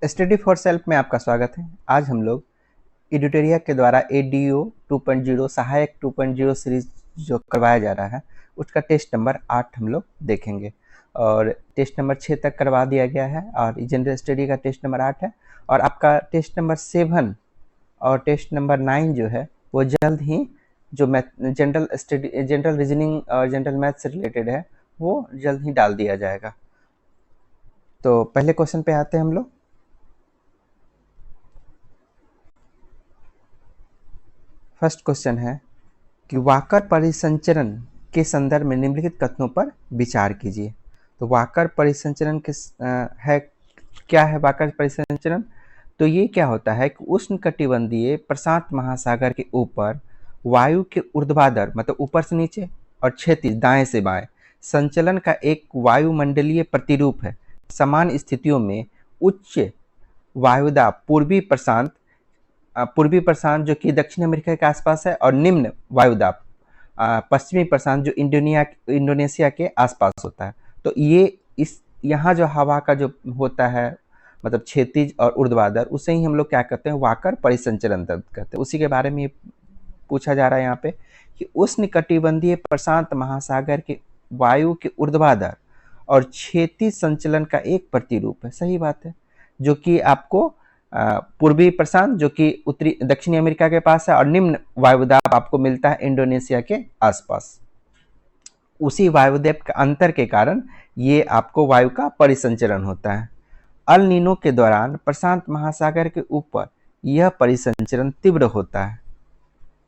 Study for self में आपका स्वागत है। आज हम लोग एडुटेरिया के द्वारा एडीओ 2.0 सहायक 2.0 सीरीज जो करवाया जा रहा है उसका टेस्ट नंबर 8 हम लोग देखेंगे और टेस्ट नंबर 6 तक करवा दिया गया है और जनरल स्टडी का टेस्ट नंबर 8 है और आपका टेस्ट नंबर 7 और टेस्ट नंबर 9 जो है वो जल्द ही जो जनरल रीजनिंग और जनरल मैथ से रिलेटेड है वो जल्द ही डाल दिया जाएगा। तो पहले क्वेश्चन पे आते हैं हम लोग। फर्स्ट क्वेश्चन है कि वाकर परिसंचरण के संदर्भ में निम्नलिखित कथनों पर विचार कीजिए। तो वाकर परिसंचरण है क्या है वाकर परिसंचरण? तो ये क्या होता है कि उष्णकटिबंधीय प्रशांत महासागर के ऊपर वायु के ऊर्ध्वाधर मतलब ऊपर से नीचे और क्षैतिज दाएं से बाएं संचलन का एक वायुमंडलीय प्रतिरूप है। समान स्थितियों में उच्च वायुदाब पूर्वी प्रशांत जो कि दक्षिण अमेरिका के आसपास है और निम्न वायुदाब पश्चिमी प्रशांत जो इंडोनेशिया के आसपास होता है। तो ये यहाँ जो हवा का जो होता है मतलब क्षैतिज और ऊर्ध्वाधर उसे ही हम लोग क्या कहते हैं वाकर परिसंचरण तंत्र कहते हैं। उसी के बारे में पूछा जा रहा है यहाँ पे कि उष्णकटिबंधीय प्रशांत महासागर के वायु के ऊर्ध्वाधर और क्षैतिज संचलन का एक प्रतिरूप है। सही बात है, जो कि आपको पूर्वी प्रशांत जो कि उत्तरी दक्षिणी अमेरिका के पास है और निम्न वायुदाब आपको मिलता है इंडोनेशिया के आसपास। उसी वायुदाब के अंतर के कारण ये आपको वायु का परिसंचरण होता है। अल नीनो के दौरान प्रशांत महासागर के ऊपर यह परिसंचरण तीव्र होता है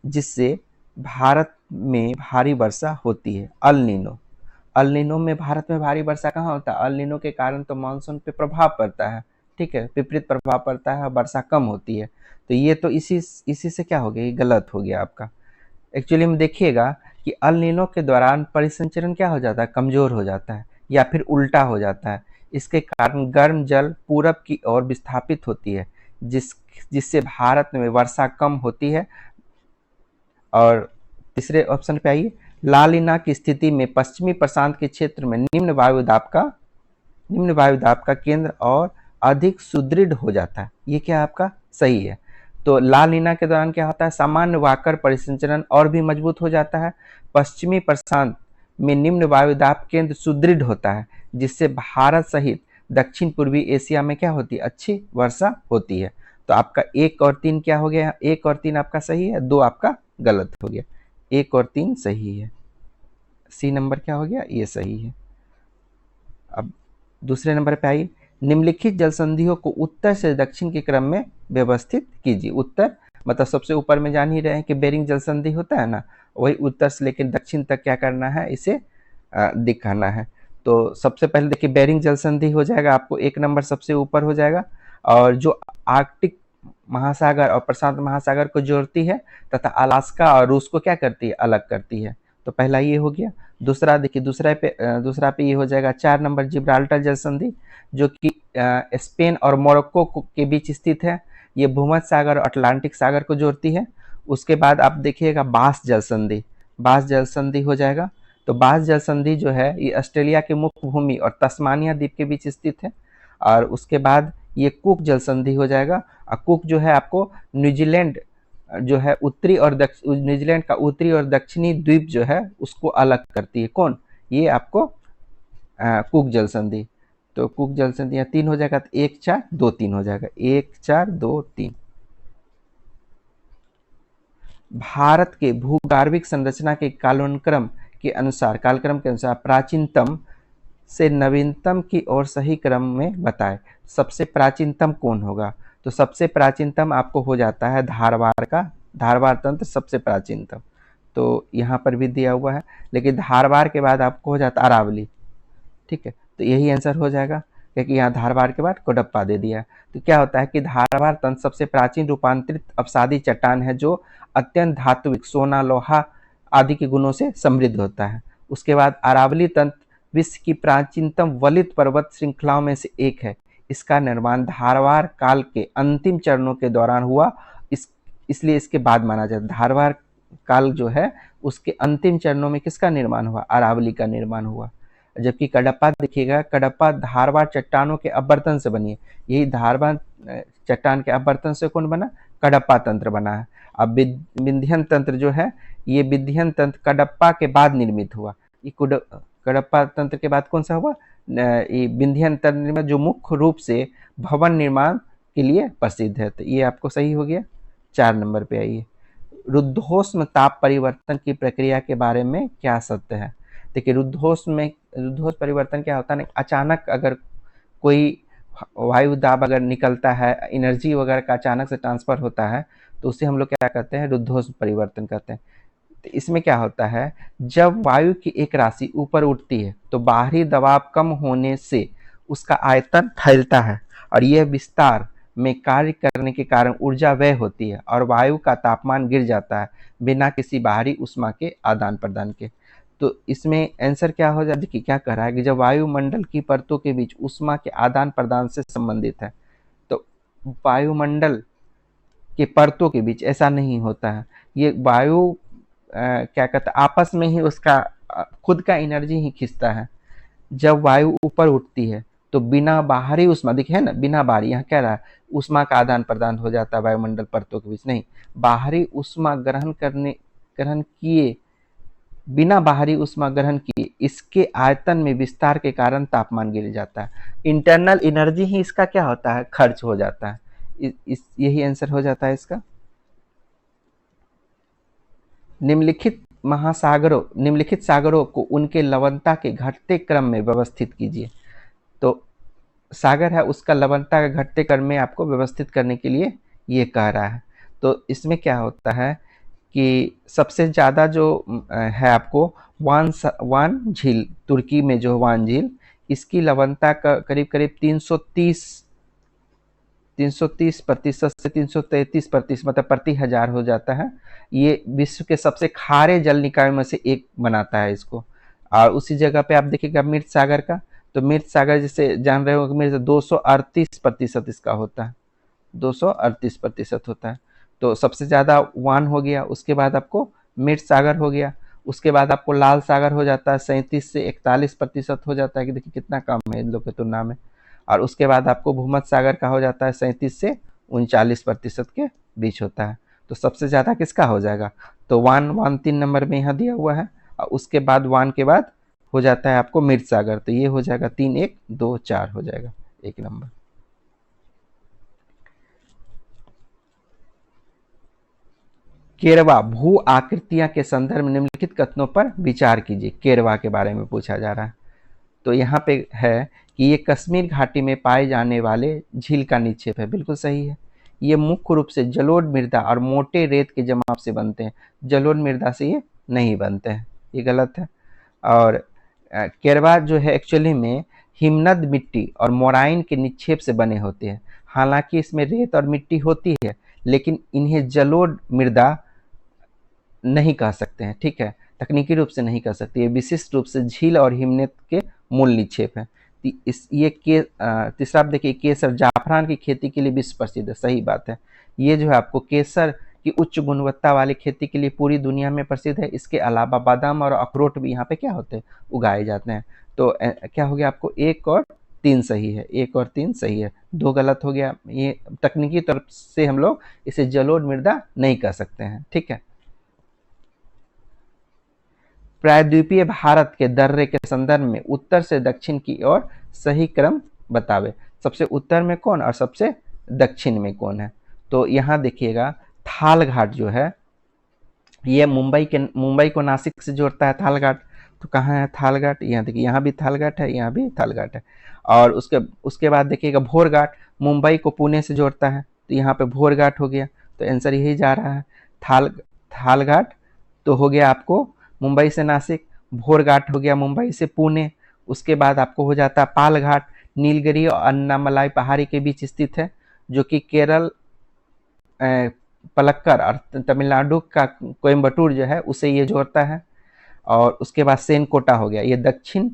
जिससे भारत में भारी वर्षा होती है। अल नीनो में भारत में भारी वर्षा कहाँ होता है? अल नीनो के कारण तो मानसून पे प्रभाव पड़ता है, ठीक है, विपरीत प्रभाव पड़ता है, वर्षा कम होती है। तो ये तो इसी से क्या हो गया, ये गलत हो गया आपका। एक्चुअली में देखिएगा कि अल नीनो के दौरान परिसंचरण क्या हो जाता है, कमजोर हो जाता है या फिर उल्टा हो जाता है। इसके कारण गर्म जल पूरब की ओर विस्थापित होती है जिससे भारत में वर्षा कम होती है। और तीसरे ऑप्शन पे आइए, ला नीना की स्थिति में पश्चिमी प्रशांत के क्षेत्र में निम्न वायुदाब का केंद्र और अधिक सुदृढ़ हो जाता है। ये क्या आपका सही है। तो ला नीना के दौरान क्या होता है, सामान्य वाकर परिसंचरण और भी मजबूत हो जाता है। पश्चिमी प्रशांत में निम्न वायुदाब केंद्र सुदृढ़ होता है जिससे भारत सहित दक्षिण पूर्वी एशिया में क्या होती है, अच्छी वर्षा होती है। तो आपका 1 और 3 क्या हो गया, 1 और 3 आपका सही है, 2 आपका गलत हो गया। 1 और 3 सही है, सी नंबर क्या हो गया, ये सही है। अब दूसरे नंबर पे आइए, निम्नलिखित जलसंधियों को उत्तर से दक्षिण के क्रम में व्यवस्थित कीजिए। उत्तर मतलब सबसे ऊपर में जान ही रहे हैं कि बेरिंग जलसंधि होता है ना, वही उत्तर से लेकर दक्षिण तक क्या करना है, इसे दिखाना है। तो सबसे पहले देखिए बेरिंग जलसंधि हो जाएगा, आपको 1 नंबर सबसे ऊपर हो जाएगा और जो आर्कटिक महासागर और प्रशांत महासागर को जोड़ती है तथा अलास्का और रूस को क्या करती है, अलग करती है। तो पहला ये हो गया। दूसरा देखिए दूसरा पे ये हो जाएगा 4 नंबर जिब्राल्टर जलसंधि जो कि स्पेन और मोरक्को के बीच स्थित है। ये भूमध्य सागर और अटलांटिक सागर को जोड़ती है। उसके बाद आप देखिएगा बास जलसंधि हो जाएगा। तो बास जलसंधि जो है ये ऑस्ट्रेलिया के मुख्य भूमि और तस्मानिया द्वीप के बीच स्थित है। और उसके बाद ये कुक जलसंधि हो जाएगा। और कुक जो है आपको न्यूजीलैंड जो है न्यूजीलैंड का उत्तरी और दक्षिणी द्वीप जो है उसको अलग करती है। कौन? ये आपको कुक जलसंधि। तो कुक जलसंधि यहाँ 3 हो जाएगा, तो 1 4 2 3 हो जाएगा, 1 4 2 3। भारत के भूगार्भिक संरचना के कालक्रम के अनुसार प्राचीनतम से नवीनतम की ओर सही क्रम में बताएं। सबसे प्राचीनतम कौन होगा? तो सबसे प्राचीनतम आपको हो जाता है धारवाड़ तंत्र सबसे प्राचीनतम। तो यहाँ पर भी दिया हुआ है, लेकिन धारवाड़ के बाद आपको हो जाता अरावली, ठीक है। तो यही आंसर हो जाएगा क्योंकि यहाँ धारवाड़ के बाद कोडप्पा दे दिया है। तो क्या होता है कि धारवाड़ तंत्र सबसे प्राचीन रूपांतरित अवसादी चट्टान है जो अत्यंत धात्विक सोना लोहा आदि के गुणों से समृद्ध होता है। उसके बाद अरावली तंत्र विश्व की प्राचीनतम वलित पर्वत श्रृंखलाओं में से एक है। इसका निर्माण धारवाड़ काल के अंतिम चरणों के दौरान हुआ, इसलिए इसके बाद माना जाता है। धारवाड़ काल जो है उसके अंतिम चरणों में किसका निर्माण हुआ? अरावली का निर्माण हुआ। जबकि कडप्पा देखिएगा, कडप्पा धारवाड़ चट्टानों के अपवर्तन से बनी है। यही धारवाड़ चट्टान के अपवर्तन से कौन बना? कडप्पा तंत्र बना है। अब विंध्यन तंत्र जो है, ये विंध्यन तंत्र कडप्पा के बाद निर्मित हुआ। ये कडप्पा तंत्र के बाद कौन सा हुआ? ये विंध्यन तंत्र में जो मुख्य रूप से भवन निर्माण के लिए प्रसिद्ध है। तो ये आपको सही हो गया। 4 नंबर पे आइए, रुद्धोष्म ताप परिवर्तन की प्रक्रिया के बारे में क्या सत्य है? देखिए, रुद्धोष्म परिवर्तन क्या होता है? अचानक अगर कोई वायु दाब अगर निकलता है, एनर्जी वगैरह का अचानक से ट्रांसफर होता है, तो उसे हम लोग क्या कहते हैं? रुद्धोष्म परिवर्तन कहते हैं। तो इसमें क्या होता है, जब वायु की एक राशि ऊपर उठती है तो बाहरी दबाव कम होने से उसका आयतन फैलता है और यह विस्तार में कार्य करने के कारण ऊर्जा व्यय होती है और वायु का तापमान गिर जाता है बिना किसी बाहरी ऊष्मा के आदान प्रदान के। तो इसमें आंसर क्या हो जाता है? देखिए क्या कह रहा है कि जब वायुमंडल की परतों के बीच ऊष्मा के आदान प्रदान से संबंधित है, तो वायुमंडल के परतों के बीच ऐसा नहीं होता है। ये वायु क्या कहता है, आपस में ही उसका खुद का एनर्जी ही खींचता है। जब वायु ऊपर उठती है तो बिना बाहरी ऊष्मा, देखिए है ना, बिना बाहरी, यहाँ कह रहा है ऊष्मा का आदान प्रदान हो जाता है वायुमंडल परतों के बीच, नहीं, बाहरी ऊष्मा ग्रहण किए, बिना बाहरी ऊष्मा ग्रहण किए इसके आयतन में विस्तार के कारण तापमान गिर जाता है। इंटरनल एनर्जी ही इसका क्या होता है? खर्च हो जाता है। यही आंसर हो जाता है इसका। निम्नलिखित सागरों को उनके लवणता के घटते क्रम में व्यवस्थित कीजिए। तो सागर है, उसका लवणता के घटते क्रम में आपको व्यवस्थित करने के लिए ये कह रहा है। तो इसमें क्या होता है कि सबसे ज़्यादा जो है आपको वान झील, तुर्की में जो वान झील, इसकी लवणता का करीब करीब 330% से 333%, मतलब प्रति हजार हो जाता है। ये विश्व के सबसे खारे जल निकायों में से एक बनाता है इसको। और उसी जगह पे आप देखिएगा मृत सागर का, तो मृत सागर जैसे जान रहे हो कि मृत 238% इसका होता है, 238% होता है। तो सबसे ज़्यादा वान हो गया, उसके बाद आपको मृत सागर हो गया, उसके बाद आपको लाल सागर हो जाता है, 37 से 41% हो जाता है, कि देखिए कितना कम है इन लोग की तुलना में। और उसके बाद आपको भूमध्य सागर का हो जाता है 37 से 39% के बीच होता है। तो सबसे ज़्यादा किसका हो जाएगा? तो वान 3 नंबर में यहाँ दिया हुआ है, और उसके बाद वान के बाद हो जाता है आपको मृत सागर। तो ये हो जाएगा 3, 1, 2, 4 हो जाएगा 1 नंबर। केरवा भू आकृतियां के संदर्भ में निम्नलिखित कथनों पर विचार कीजिए। केरवा के बारे में पूछा जा रहा है। तो यहाँ पे है कि ये कश्मीर घाटी में पाए जाने वाले झील का निक्षेप है। बिल्कुल सही है। ये मुख्य रूप से जलोढ़ मृदा और मोटे रेत के जमाव से बनते हैं। जलोढ़ मृदा से ये नहीं बनते हैं, ये गलत है। और केरवा जो है एक्चुअली में हिमनद मिट्टी और मोराइन के निक्षेप से बने होते हैं। हालांकि इसमें रेत और मिट्टी होती है, लेकिन इन्हें जलोढ़ मृदा नहीं कह सकते हैं, ठीक है, तकनीकी रूप से नहीं कह सकते। ये विशिष्ट रूप से झील और हिमनद के मूल निक्षेप है। तीसरा आप देखिए, केसर जाफरान की खेती के लिए विश्व प्रसिद्ध है। सही बात है। ये जो है आपको केसर की उच्च गुणवत्ता वाली खेती के लिए पूरी दुनिया में प्रसिद्ध है। इसके अलावा बादाम और अखरोट भी यहाँ पे क्या होते हैं? उगाए जाते हैं। तो क्या हो गया आपको? 1 और 3 सही है, 1 और 3 सही है, 2 गलत हो गया। ये तकनीकी तरफ से हम लोग इसे जलोढ़ मृदा नहीं कह सकते हैं, ठीक है। प्रायद्वीपीय भारत के दर्रे के संदर्भ में उत्तर से दक्षिण की ओर सही क्रम बतावे। सबसे उत्तर में कौन और सबसे दक्षिण में कौन है? तो यहाँ देखिएगा, थाल घाट जो है, ये मुंबई को नासिक से जोड़ता है थाल घाट। तो कहाँ है थाल घाट? यहाँ देखिए, यहाँ भी थाल घाट है, यहाँ भी थाल घाट है। और उसके बाद देखिएगा भोर घाट, मुंबई को पुणे से जोड़ता है, तो यहाँ पे भोर घाट हो गया। तो आंसर यही जा रहा है, थाल घाट। तो हो गया आपको मुंबई से नासिक, भोर घाट हो गया मुंबई से पुणे। उसके बाद आपको हो जाता है पाल घाट, नीलगिरी और अन्नामलाई पहाड़ी के बीच स्थित है, जो कि केरल पलक्कड़ और तमिलनाडु का कोयम्बटूर जो है उसे ये जोड़ता है। और उसके बाद सेनकोटा हो गया, ये दक्षिण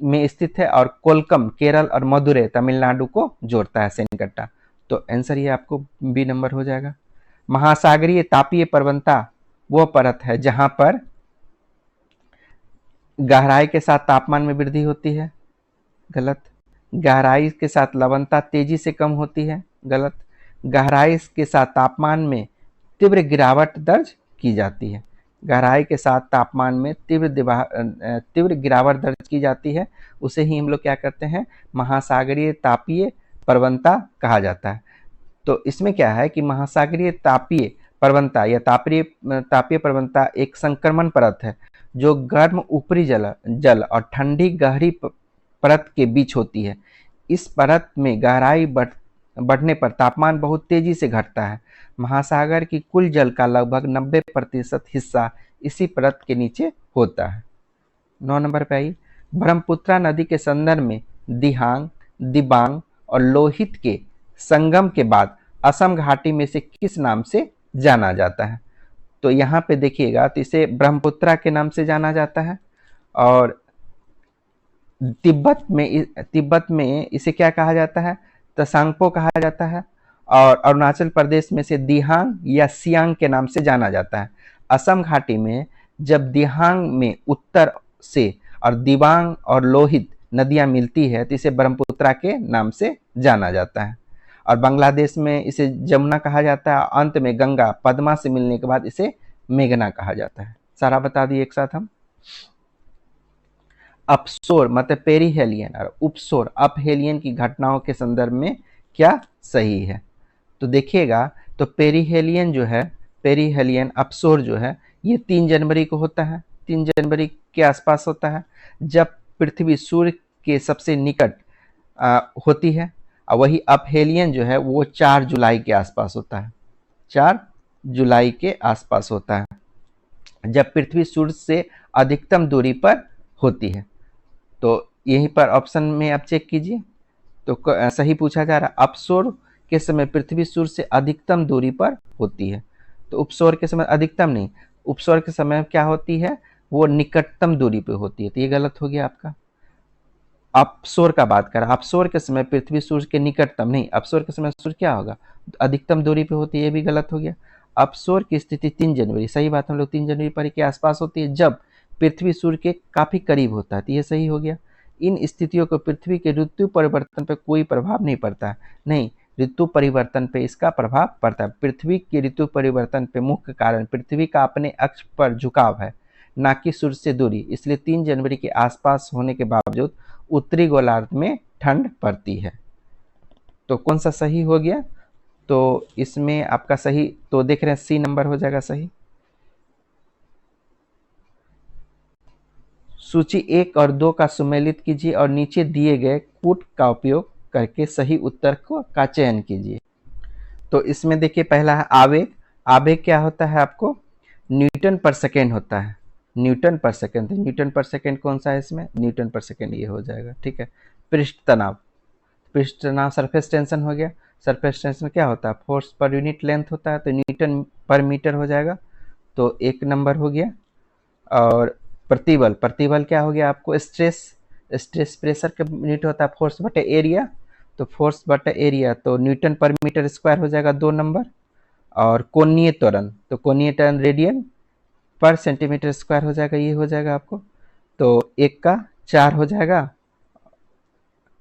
में स्थित है, और कोलकम केरल और मदुरै तमिलनाडु को जोड़ता है सेनकट्टा। तो आंसर ये आपको बी नंबर हो जाएगा। महासागरीय तापीय प्रवणता वो परत है जहां पर गहराई के साथ तापमान में वृद्धि होती है, गलत। गहराई के साथ लवणता तेजी से कम होती है, गलत। गहराई के साथ तापमान में तीव्र गिरावट दर्ज की जाती है। गहराई के साथ तापमान में तीव्र गिरावट दर्ज की जाती है, उसे ही हम लोग क्या करते हैं, महासागरीय तापीय प्रवणता कहा जाता है। तो इसमें क्या है कि महासागरीय तापीय प्रवणता या तापीय प्रवणता एक संक्रमण परत है जो गर्म ऊपरी जल और ठंडी गहरी परत के बीच होती है। इस परत में गहराई बढ़ने पर तापमान बहुत तेजी से घटता है। महासागर की कुल जल का लगभग 90% हिस्सा इसी परत के नीचे होता है। 9 नंबर पे आई, ब्रह्मपुत्रा नदी के संदर्भ में दिहांग, दिबांग और लोहित के संगम के बाद असम घाटी में से किस नाम से जाना जाता है? तो यहाँ पे देखिएगा, तो इसे ब्रह्मपुत्रा के नाम से जाना जाता है, और तिब्बत में इसे क्या कहा जाता है, तसांगपो कहा जाता है, और अरुणाचल प्रदेश में से दिहांग या सियांग के नाम से जाना जाता है। असम घाटी में जब दिहांग में उत्तर से और दिबांग और लोहित नदियां मिलती है तो इसे ब्रह्मपुत्रा के नाम से जाना जाता है। और बांग्लादेश में इसे जमुना कहा जाता है, अंत में गंगा पद्मा से मिलने के बाद इसे मेघना कहा जाता है। सारा बता दिए एक साथ हम। अपसोर मतलब पेरीहेलियन और उपसोर अपहेलियन की घटनाओं के संदर्भ में क्या सही है? तो देखिएगा, तो पेरीहेलियन जो है, पेरीहेलियन अपसोर जो है, ये 3 जनवरी को होता है, 3 जनवरी के आसपास होता है, जब पृथ्वी सूर्य के सबसे निकट होती है। और वही अपहेलियन जो है वो 4 जुलाई के आसपास होता है, 4 जुलाई के आसपास होता है, जब पृथ्वी सूर्य से अधिकतम दूरी पर होती है। तो यहीं पर ऑप्शन में आप चेक कीजिए, तो सही पूछा जा रहा है, अपसोर के समय पृथ्वी सूर्य से अधिकतम दूरी पर होती है। तो उपसौर के समय अधिकतम नहीं, उपसौर के समय क्या होती है, वो निकटतम दूरी पे होती है, तो ये गलत हो गया आपका। अपसौर का बात कर रहा, अपसौर के समय पृथ्वी सूर्य के निकटतम नहीं, अपसौर के समय सूर्य क्या होगा, अधिकतम दूरी पे होती है, ये भी गलत हो गया। अपसौर की स्थिति 3 जनवरी, सही बात, हम लोग 3 जनवरी पर के आसपास होती है, जब पृथ्वी सूर्य के काफी करीब होता है, तो ये सही हो गया। इन स्थितियों को पृथ्वी के ऋतु परिवर्तन पर कोई प्रभाव नहीं पड़ता है, नहीं, ऋतु परिवर्तन पे इसका प्रभाव पड़ता है। पृथ्वी के ऋतु परिवर्तन पे मुख्य कारण पृथ्वी का अपने अक्ष पर झुकाव है, ना कि सूर्य से दूरी, इसलिए 3 जनवरी के आसपास होने के बावजूद उत्तरी गोलार्ध में ठंड पड़ती है। तो कौन सा सही हो गया? तो इसमें आपका सही तो देख रहे हैं सी नंबर हो जाएगा सही। सूची 1 और 2 का सुमेलित कीजिए और नीचे दिए गए कूट का उपयोग करके सही उत्तर का चयन कीजिए। तो इसमें देखिए पहला है आवेग। आवेग क्या होता है आपको, न्यूटन पर सेकेंड होता है, न्यूटन पर सेकेंड। न्यूटन पर सेकेंड कौन सा है इसमें, न्यूटन पर सेकेंड ये हो जाएगा, ठीक है। पृष्ठ तनाव, पृष्ठ तनाव सरफेस टेंशन हो गया। सरफेस टेंशन क्या होता है, फोर्स पर यूनिट लेंथ होता है, तो न्यूटन पर मीटर हो जाएगा, तो 1 नंबर हो गया। और प्रतिबल, प्रतिबल क्या हो गया आपको, स्ट्रेस, स्ट्रेस प्रेशर का यूनिट होता है फोर्स बटे एरिया, तो फोर्स बटे एरिया, तो न्यूटन पर मीटर स्क्वायर हो जाएगा 2 नंबर। और कोणीय त्वरण, तो कोणीय त्वरण रेडियन पर सेंटीमीटर स्क्वायर हो जाएगा, ये हो जाएगा आपको। तो 1 का 4 हो जाएगा,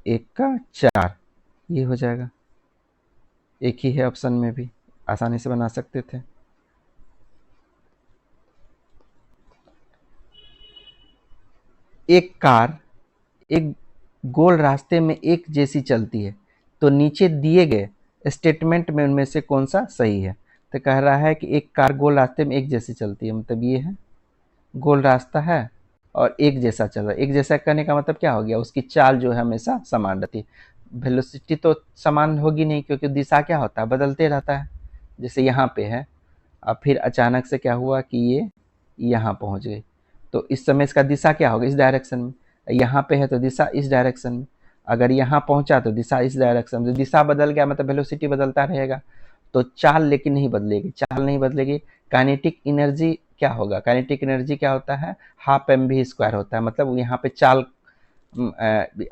1 का 4 ये हो जाएगा। एक ही है ऑप्शन में भी, आसानी से बना सकते थे। एक कार एक गोल रास्ते में एक जैसी चलती है, तो नीचे दिए गए स्टेटमेंट में उनमें से कौन सा सही है? तो कह रहा है कि एक कार गोल रास्ते में एक जैसी चलती है, मतलब ये है गोल रास्ता है और एक जैसा चल रहा है। एक जैसा करने का मतलब क्या हो गया, उसकी चाल जो है हमेशा समान रहती है। वेलोसिटी तो समान होगी नहीं, क्योंकि दिशा क्या होता है, बदलते रहता है। जैसे यहाँ पे है, अब फिर अचानक से क्या हुआ कि ये यहाँ पहुँच गई, तो इस समय इसका दिशा क्या होगा, इस डायरेक्शन में। यहाँ पे है तो दिशा इस डायरेक्शन में, अगर यहाँ पहुँचा तो दिशा इस डायरेक्शन में। दिशा बदल गया मतलब वेलोसिटी बदलता रहेगा, तो चाल लेकिन नहीं बदलेगी, चाल नहीं बदलेगी। काइनेटिक एनर्जी क्या होगा, काइनेटिक एनर्जी क्या होता है, हाफ mv स्क्वायर होता है, मतलब यहाँ पे चाल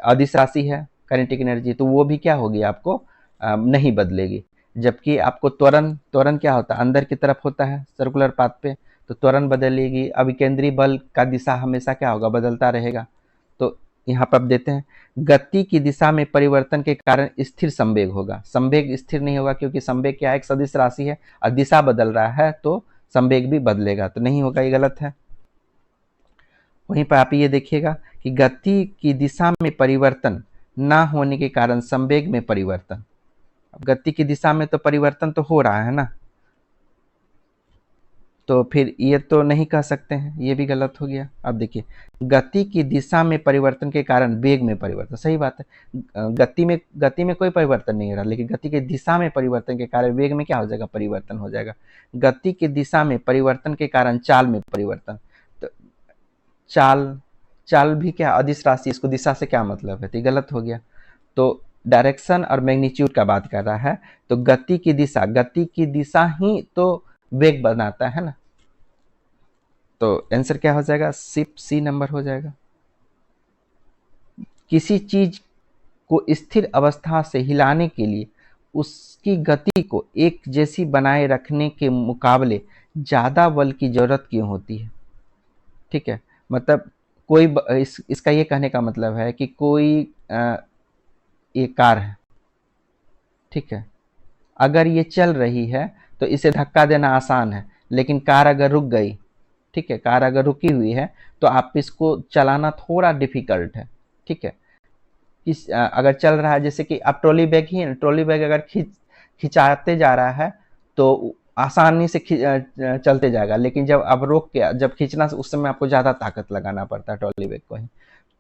अदिश राशि है काइनेटिक एनर्जी, तो वो भी क्या होगी आपको नहीं बदलेगी। जबकि आपको त्वरण, त्वरण क्या होता है, अंदर की तरफ होता है सर्कुलर पाथ पे, तो त्वरण बदलेगी। अभिकेंद्री बल का दिशा हमेशा क्या होगा, बदलता रहेगा। तो यहाँ पर आप देते हैं गति की दिशा में परिवर्तन के कारण स्थिर संवेग होगा। संवेग स्थिर नहीं होगा क्योंकि संवेग क्या है, एक सदिश राशि है और दिशा बदल रहा है तो संवेग भी बदलेगा, तो नहीं होगा, ये गलत है। वहीं पर आप ये देखिएगा कि गति की दिशा में परिवर्तन ना होने के कारण संवेग में परिवर्तन। अब गति की दिशा में तो परिवर्तन तो हो रहा है ना, तो फिर ये तो नहीं कह सकते हैं, ये भी गलत हो गया। अब देखिए गति की दिशा में परिवर्तन के कारण वेग में परिवर्तन, सही बात है। गति में कोई परिवर्तन नहीं हो रहा, लेकिन गति की दिशा में परिवर्तन के कारण वेग में क्या हो जाएगा, परिवर्तन हो जाएगा। गति की दिशा में परिवर्तन के कारण चाल में परिवर्तन, तो चाल चाल भी क्या अदिश राशि, इसको दिशा से क्या मतलब है, तो ये गलत हो गया। तो डायरेक्शन और मैग्नीट्यूड का बात कर रहा है, तो गति की दिशा ही तो वेग बनाता है ना, तो आंसर क्या हो जाएगा, सिर्फ सी नंबर हो जाएगा। किसी चीज को स्थिर अवस्था से हिलाने के लिए उसकी गति को एक जैसी बनाए रखने के मुकाबले ज्यादा बल की जरूरत क्यों होती है। ठीक है, मतलब इसका ये कहने का मतलब है कि कोई ये कार है, ठीक है, अगर ये चल रही है तो इसे धक्का देना आसान है, लेकिन कार अगर रुक गई, ठीक है, कार अगर रुकी हुई है तो आप इसको चलाना थोड़ा डिफिकल्ट है। ठीक है, अगर चल रहा है, जैसे कि आप ट्रॉली बैग ही है, ट्रॉली बैग अगर खिंचाते जा रहा है तो आसानी से चलते जाएगा, लेकिन जब आप रोक के जब खींचना, उस समय आपको ज़्यादा ताकत लगाना पड़ता है ट्रॉली बैग को ही।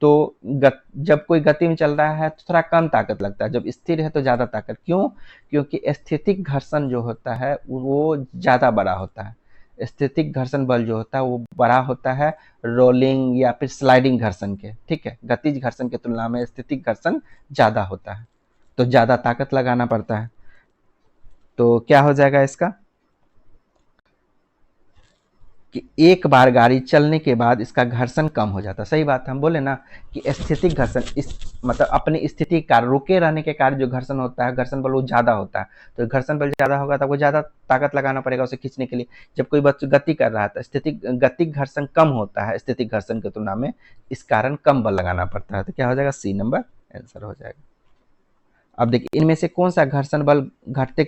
तो जब कोई गति में चल रहा है तो थोड़ा कम ताकत लगता है, जब स्थिर है तो ज़्यादा ताकत। क्यों? क्योंकि स्थैतिक घर्षण जो होता है वो ज़्यादा बड़ा होता है। स्थैतिक घर्षण बल जो होता है वो बड़ा होता है रोलिंग या फिर स्लाइडिंग घर्षण के। ठीक है, गतिज घर्षण की तुलना में स्थैतिक घर्षण ज़्यादा होता है, तो ज़्यादा ताकत लगाना पड़ता है। तो क्या हो जाएगा इसका कि एक बार गाड़ी चलने के बाद इसका घर्षण कम हो जाता है। सही बात है, हम बोले ना कि स्थैतिक घर्षण मतलब अपनी स्थिति का रुके रहने के कारण जो घर्षण होता है, घर्षण बल वो ज़्यादा होता है। तो घर्षण बल ज़्यादा होगा तो वो ज़्यादा ताकत लगाना पड़ेगा उसे खींचने के लिए। जब कोई बच्चा गति कर रहा है तो गतिक घर्षण कम होता है स्थैतिक घर्षण की तुलना में, इस कारण कम बल लगाना पड़ता है। तो क्या हो जाएगा, सी नंबर आंसर हो जाएगा। अब देखिए इनमें से कौन सा घर्षण बल घटते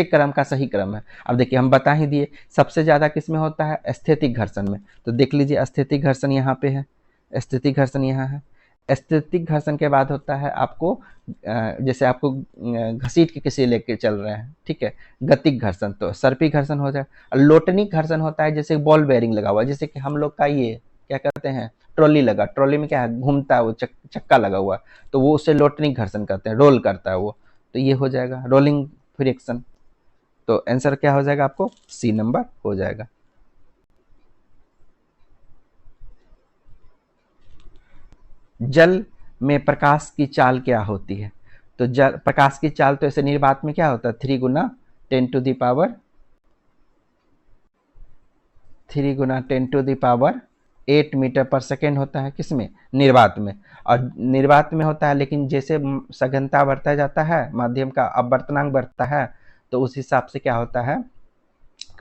क्रम का सही क्रम है। अब देखिए हम बता ही दिए सबसे ज्यादा किस में होता है, स्थैतिक घर्षण में। तो देख लीजिए स्थैतिक घर्षण यहाँ पे है, स्थैतिक घर्षण यहाँ है। स्थैतिक घर्षण के बाद होता है आपको जैसे आपको घसीट के किसी लेके चल रहे हैं, ठीक है, गतिक घर्षण, तो सर्पी घर्षण हो जाए। और लोटनिक घर्षण होता है जैसे बॉल बेयरिंग लगा हुआ है, जैसे कि हम लोग का ये क्या कहते हैं, ट्रॉली लगा, ट्रॉली में क्या है, घूमता है वो चक्का लगा हुआ, तो वो उसे लोटनिक घर्षण कहते हैं, रोल करता है वो, तो ये हो जाएगा रोलिंग फ्रिक्शन। तो आंसर क्या हो जाएगा आपको, सी नंबर हो जाएगा। जल में प्रकाश की चाल क्या होती है। तो जल प्रकाश की चाल तो ऐसे निर्वात में क्या होता है, 3 गुना 8 मीटर पर सेकेंड होता है, किसमें, निर्वात में। और निर्वात में होता है, लेकिन जैसे सघनता बढ़ता जाता है, माध्यम का अपवर्तनांक बढ़ता है, तो उस हिसाब से क्या होता है,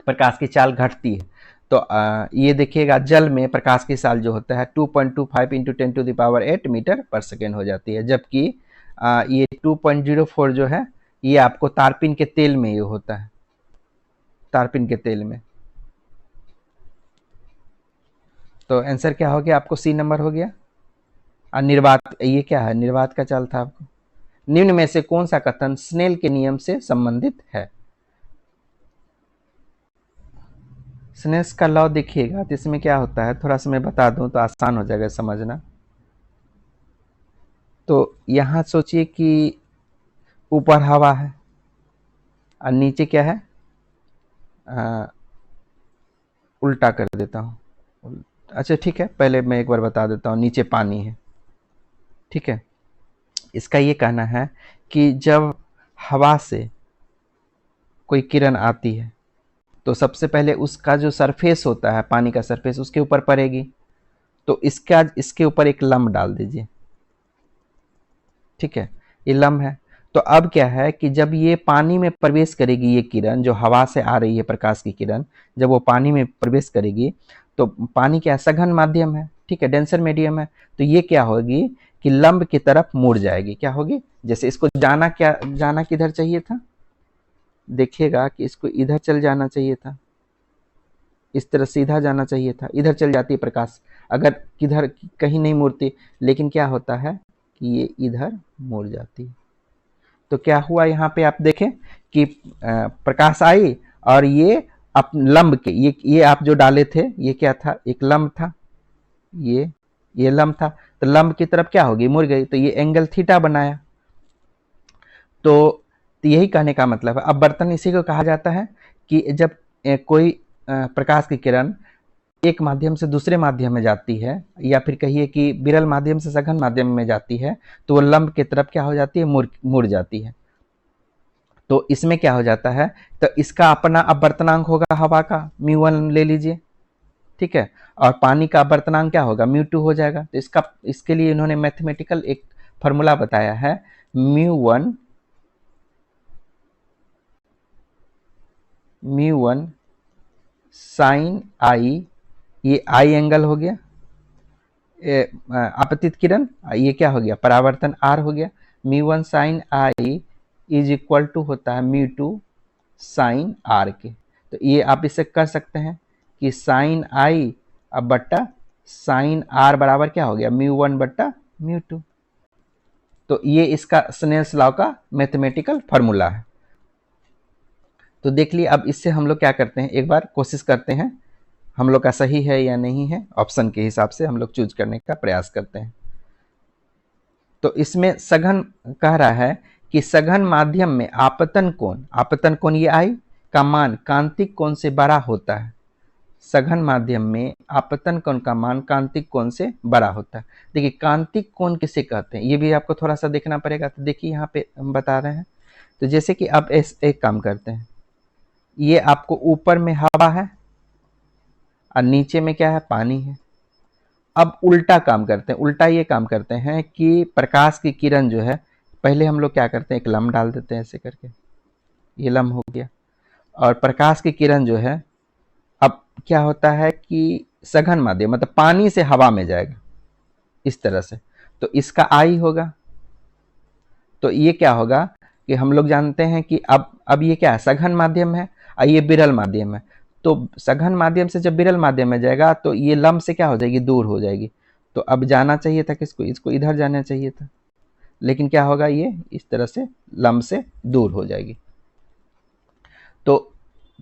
प्रकाश की चाल घटती है। तो ये देखिएगा जल में प्रकाश की चाल जो होता है 2.25 इंटू 10⁸ मीटर पर सेकेंड हो जाती है, जबकि ये 2.04 जो है ये आपको तारपीन के तेल में ये होता है, तारपीन के तेल में। तो आंसर क्या हो गया आपको, सी नंबर हो गया। और निर्वात, ये क्या है, निर्वात का चाल था आपको। निम्न में से कौन सा कथन स्नेल के नियम से संबंधित है। स्नेल्स का लॉ देखिएगा तो इसमें क्या होता है, थोड़ा सा मैं बता दूं तो आसान हो जाएगा समझना। तो यहाँ सोचिए कि ऊपर हवा है और नीचे क्या है, उल्टा कर देता हूँ, अच्छा ठीक है, पहले मैं एक बार बता देता हूँ, नीचे पानी है, ठीक है। इसका ये कहना है कि जब हवा से कोई किरण आती है तो सबसे पहले उसका जो सरफेस होता है, पानी का सरफेस, उसके ऊपर पड़ेगी। तो इसके ऊपर एक लंब डाल दीजिए, ठीक है, ये लंब है। तो अब क्या है कि जब ये पानी में प्रवेश करेगी, ये किरण जो हवा से आ रही है प्रकाश की किरण, जब वो पानी में प्रवेश करेगी तो पानी क्या है, सघन माध्यम है, ठीक है, डेंसर मीडियम है, तो ये क्या होगी कि लंब की तरफ मुड़ जाएगी। क्या होगी, जैसे इसको जाना किधर चाहिए था, देखिएगा कि इसको इधर चल जाना चाहिए था, इस तरह सीधा जाना चाहिए था, इधर चल जाती है प्रकाश, अगर किधर कहीं नहीं मुड़ती, लेकिन क्या होता है कि ये इधर मुड़ जाती है। तो क्या हुआ यहाँ पे आप देखें कि प्रकाश आई और ये अप लंब के, ये आप जो डाले थे ये क्या था, एक लंब था, ये लंब था, तो लंब की तरफ क्या होगी, मुड़ गई, तो ये एंगल थीटा बनाया। तो यही कहने का मतलब है। अपवर्तन इसी को कहा जाता है कि जब कोई प्रकाश की किरण एक माध्यम से दूसरे माध्यम में जाती है, या फिर कहिए कि विरल माध्यम से सघन माध्यम में जाती है, तो वो लंब की तरफ क्या हो जाती है, मुड़ जाती है। तो इसमें क्या हो जाता है, तो इसका अपना अपवर्तनांक होगा हवा का, μ1 ले लीजिए, ठीक है, और पानी का अपवर्तनांक क्या होगा, μ2 हो जाएगा। तो इसके लिए इन्होंने मैथमेटिकल एक फॉर्मूला बताया है, μ1 साइन आई, ये आई एंगल हो गया, आपतित किरण, ये क्या हो गया, परावर्तन आर हो गया, μ1 sine I is equal to होता है μ2 साइन आर के। तो ये आप इसे कर सकते हैं कि साइन आई अब बट्टा साइन आर बराबर क्या हो गया, μ1 बट्टा μ2। तो ये इसका स्नेल्स लॉ का मैथमेटिकल फार्मूला है। तो देख लिए, अब इससे हम लोग क्या करते हैं, एक बार कोशिश करते हैं हम लोग का सही है या नहीं है, ऑप्शन के हिसाब से हम लोग चूज करने का प्रयास करते हैं। तो इसमें सघन कह रहा है कि सघन माध्यम में आपतन कोण ये आई का मान कांतिक कोण से बड़ा होता है। सघन माध्यम में आपतन कोण का मान कांतिक कोण से बड़ा होता है। देखिए कांतिक कोण किसे कहते हैं, ये भी आपको थोड़ा सा देखना पड़ेगा। तो देखिए यहाँ पे हम बता रहे हैं, तो जैसे कि अब एक काम करते हैं, ये आपको ऊपर में हवा है और नीचे में क्या है, पानी है। अब उल्टा काम करते हैं, उल्टा ये काम करते हैं कि प्रकाश की किरण जो है, पहले हम लोग क्या करते हैं, एक लंब डाल देते हैं ऐसे करके, ये लंब हो गया, और प्रकाश की किरण जो है, अब क्या होता है कि सघन माध्यम मतलब पानी से हवा में जाएगा इस तरह से, तो इसका आई होगा। तो ये क्या होगा कि हम लोग जानते हैं कि अब ये क्या है, सघन माध्यम है और ये विरल माध्यम है। तो सघन माध्यम से जब विरल माध्यम में जाएगा तो ये लंब से क्या हो जाएगी, दूर हो जाएगी। तो अब जाना चाहिए था किसको, इसको इधर जाना चाहिए था, लेकिन क्या होगा, ये इस तरह से लंब से दूर हो जाएगी। तो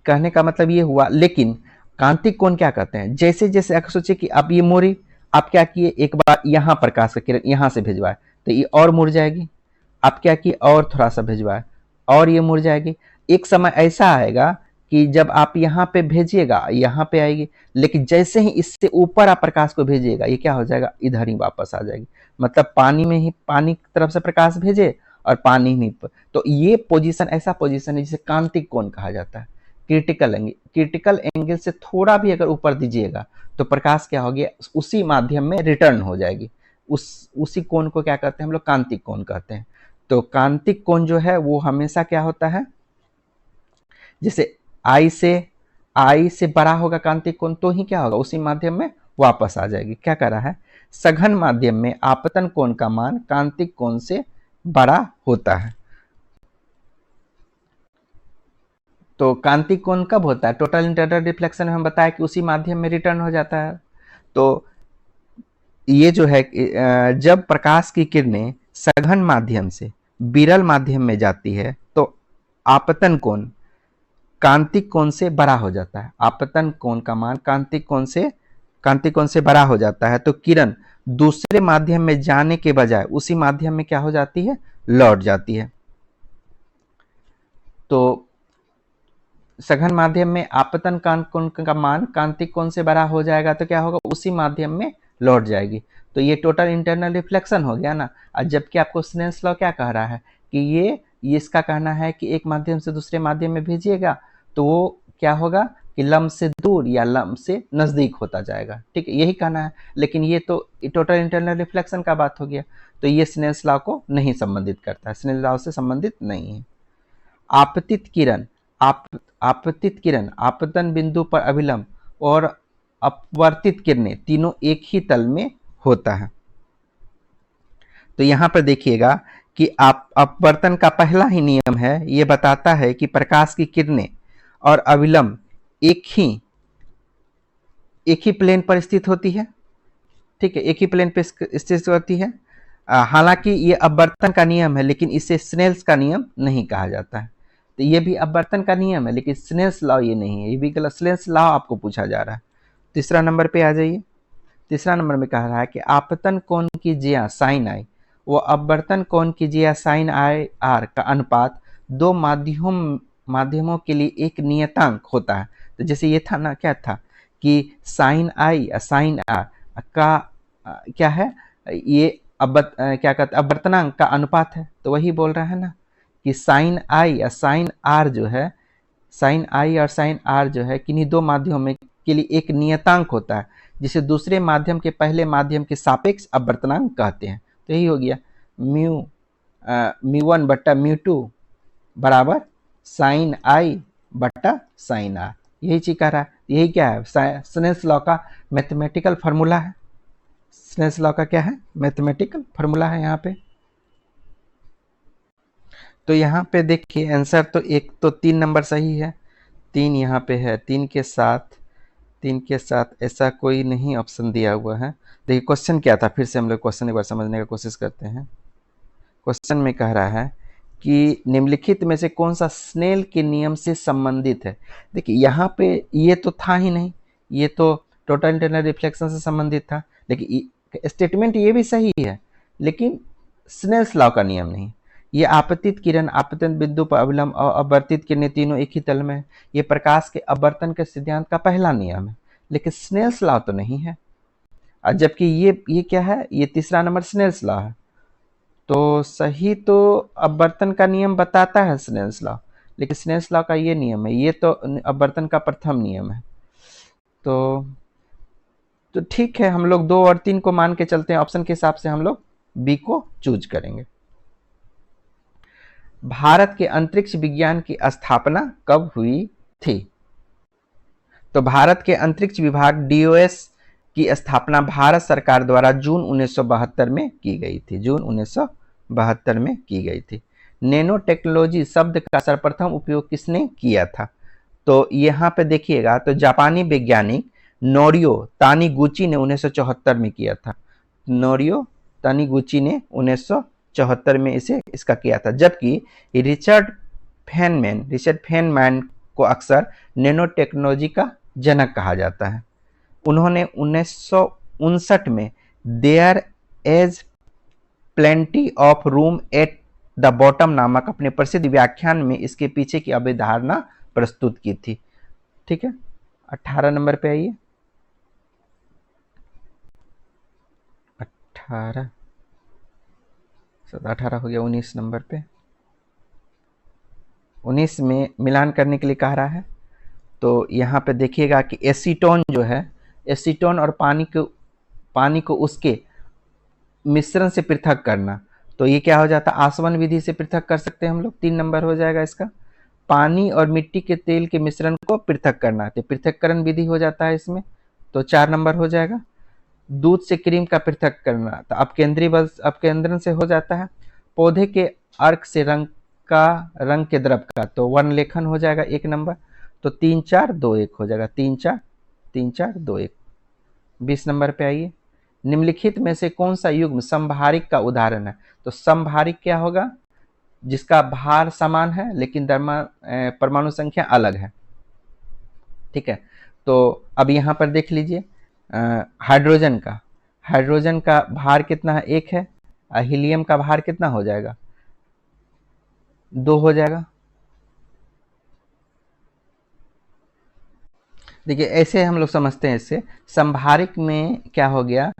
कहने का मतलब ये हुआ। लेकिन कांतिक कोण क्या कहते हैं, जैसे जैसे अगर सोचिए कि अब ये मोड़ी, आप क्या किए, एक बार यहां प्रकाश का किरण यहां से भिजवाए तो ये और मुड़ जाएगी। आप क्या किए, और थोड़ा सा भिजवाए और ये मुड़ जाएगी। एक समय ऐसा आएगा कि जब आप यहाँ पे भेजिएगा यहाँ पे आएगी, लेकिन जैसे ही इससे ऊपर आप प्रकाश को भेजिएगा ये क्या हो जाएगा, इधर ही वापस आ जाएगी। मतलब पानी में ही, पानी की तरफ से प्रकाश भेजे और पानी में, तो ये पोजीशन ऐसा पोजीशन है जिसे कांतिक कोण कहा जाता है। क्रिटिकल एंगल से थोड़ा भी अगर ऊपर दीजिएगा तो प्रकाश क्या हो गया, उसी माध्यम में रिटर्न हो जाएगी। उसी कोण को क्या कहते हैं हम लोग, कांतिक कोण कहते हैं। तो कांतिक कोण जो है वो हमेशा क्या होता है, जैसे आई से बड़ा होगा कांतिक कोण तो ही क्या होगा, उसी माध्यम में वापस आ जाएगी। क्या कर रहा है, सघन माध्यम में आपतन कोण का मान कांतिक कोण से बड़ा होता है। तो कांतिक कोण कब होता है, टोटल इंटरनल रिफ्लेक्शन में हम बताया कि उसी माध्यम में रिटर्न हो जाता है। तो ये जो है जब प्रकाश की किरणें सघन माध्यम से विरल माध्यम में जाती है तो आपतन कोण कांतिक कोण से बड़ा हो जाता है। आपतन कोण का मान कांतिक कोण से बड़ा हो जाता है। तो किरण दूसरे माध्यम में जाने के बजाय उसी माध्यम में क्या हो जाती है, लौट जाती है। तो सघन माध्यम में आपतन कोण का मान कांतिक कोण से बड़ा हो जाएगा तो क्या होगा, उसी माध्यम में लौट जाएगी। तो ये टोटल इंटरनल रिफ्लेक्शन हो गया ना। और जबकि आपको स्नेल्स लॉ क्या कह रहा है कि ये इसका कहना है कि एक माध्यम से दूसरे माध्यम में भेजिएगा तो वो क्या होगा कि लम्ब से दूर या लम्ब से नज़दीक होता जाएगा। ठीक है, यही कहना है। लेकिन ये तो टोटल इंटरनल रिफ्लेक्शन का बात हो गया, तो ये स्नेल्स लॉ को नहीं संबंधित करता है, स्नेल्स लॉ से संबंधित नहीं है। आपतित किरण, आपतित किरण, आपतन बिंदु पर अभिलंब और अपवर्तित किरणें तीनों एक ही तल में होता है। तो यहां पर देखिएगा कि अपवर्तन का पहला ही नियम है, ये बताता है कि प्रकाश की किरणें और अभिलंब एक ही प्लेन पर स्थित होती है। ठीक है, एक ही प्लेन पर स्थित होती है। हालांकि ये अपवर्तन का नियम है, लेकिन इसे स्नेल्स का नियम नहीं कहा जाता है। तो ये भी अपवर्तन का नियम है, लेकिन स्नेल्स लॉ ये नहीं है, ये भी गलत। स्नेल्स लॉ आपको पूछा जा रहा है। तीसरा नंबर पे आ जाइए। तीसरा नंबर में कह रहा है कि आपतन कोण की ज्या साइन आई व अपवर्तन कोण की ज्या साइन आई आर का अनुपात दो माध्यमों के लिए एक नियतांक होता है। तो जैसे ये था ना, क्या था कि साइन आई साइन आर का क्या है, ये क्या कहते हैं, अपवर्तनांक का अनुपात है। तो वही बोल रहा है ना कि साइन आई या साइन आर जो है, साइन आई और साइन आर जो है किन्हीं दो माध्यमों में के लिए एक नियतांक होता है, जिसे दूसरे माध्यम के पहले माध्यम के सापेक्ष अपवर्तनांक कहते हैं। तो यही हो गया μ1 बट्टा μ2 बराबर साइन आई बट्टा साइन आर। यही चीज कह रहा है। यही क्या है, स्नेल्स लॉ का मैथमेटिकल फार्मूला है। स्नेल्स लॉ का क्या है, मैथमेटिकल फार्मूला है यहाँ पे। तो यहाँ पे देखिए आंसर तो एक तो 3 नंबर सही है, 3 यहाँ पे है, 3 के साथ ऐसा कोई नहीं ऑप्शन दिया हुआ है। देखिए क्वेश्चन क्या था, फिर से हम लोग क्वेश्चन एक बार समझने का कोशिश करते हैं। क्वेश्चन में कह रहा है कि निम्नलिखित में से कौन सा स्नेल के नियम से संबंधित है। देखिए यहाँ पे ये तो था ही नहीं, ये तो टोटल इंटरनल रिफ्लेक्शन से संबंधित था, लेकिन स्टेटमेंट ये भी सही है, लेकिन स्नेल्स लॉ का नियम नहीं। ये आपतित किरण, आपतन बिंदु पर अभिलंब और अपवर्तित किरणें तीनों एक ही तल में है, ये प्रकाश के अपवर्तन के सिद्धांत का पहला नियम है, लेकिन स्नेल्स लॉ तो नहीं है। और जबकि ये क्या है, ये तीसरा नंबर स्नेल्स लॉ है। तो सही तो अपवर्तन का नियम बताता है स्नेल्स लॉ, लेकिन स्नेल्स लॉ का ये नियम है, ये तो अपवर्तन का प्रथम नियम है। तो ठीक है, हम लोग 2 और 3 को मान के चलते हैं। ऑप्शन के हिसाब से हम लोग बी को चूज करेंगे। भारत के अंतरिक्ष विज्ञान की स्थापना कब हुई थी? तो भारत के अंतरिक्ष विभाग डीओएस की स्थापना भारत सरकार द्वारा जून 1972 में की गई थी। जून 1972 में की गई थी। नैनो टेक्नोलॉजी शब्द का सर्वप्रथम उपयोग किसने किया था? तो यहाँ पे देखिएगा, तो जापानी वैज्ञानिक नोरियो तानीगुची ने 1974 में किया था। नोरियो तानीगुची ने 1974 में इसका किया था। जबकि रिचर्ड फेनमैन को अक्सर नैनो टेक्नोलॉजी का जनक कहा जाता है। उन्होंने 1959 में there is plenty of room at the bottom नामक अपने प्रसिद्ध व्याख्यान में इसके पीछे की अवधारणा प्रस्तुत की थी। ठीक है, 18 नंबर पे आइए। 18 हो गया, 19 नंबर पे। 19 में मिलान करने के लिए कह रहा है। तो यहाँ पे देखिएगा कि एसीटोन जो है, एसीटोन और पानी को उसके मिश्रण से पृथक करना, तो ये क्या हो जाता है, आसवन विधि से पृथक कर सकते हैं हम लोग। 3 नंबर हो जाएगा इसका। पानी और मिट्टी के तेल के मिश्रण को पृथक करना, तो पृथक्करण विधि हो जाता है इसमें, तो 4 नंबर हो जाएगा। दूध से क्रीम का पृथक करना, तो अपकेंद्रण से हो जाता है। पौधे के अर्क से रंग के द्रव का, तो वर्ण लेखन हो जाएगा 1 नंबर। तो 3 4 2 1 हो जाएगा, 3 4 2 1। 20 नंबर पे आइए। निम्नलिखित में से कौन सा युग्म समभारिक का उदाहरण है? तो समभारिक क्या होगा, जिसका भार समान है लेकिन परमाणु संख्या अलग है। ठीक है, तो अब यहाँ पर देख लीजिए, हाइड्रोजन का भार कितना है, 1 है। हीलियम का भार कितना हो जाएगा, 2 हो जाएगा। देखिए ऐसे हम लोग समझते हैं, इससे समभारिक में क्या हो गया,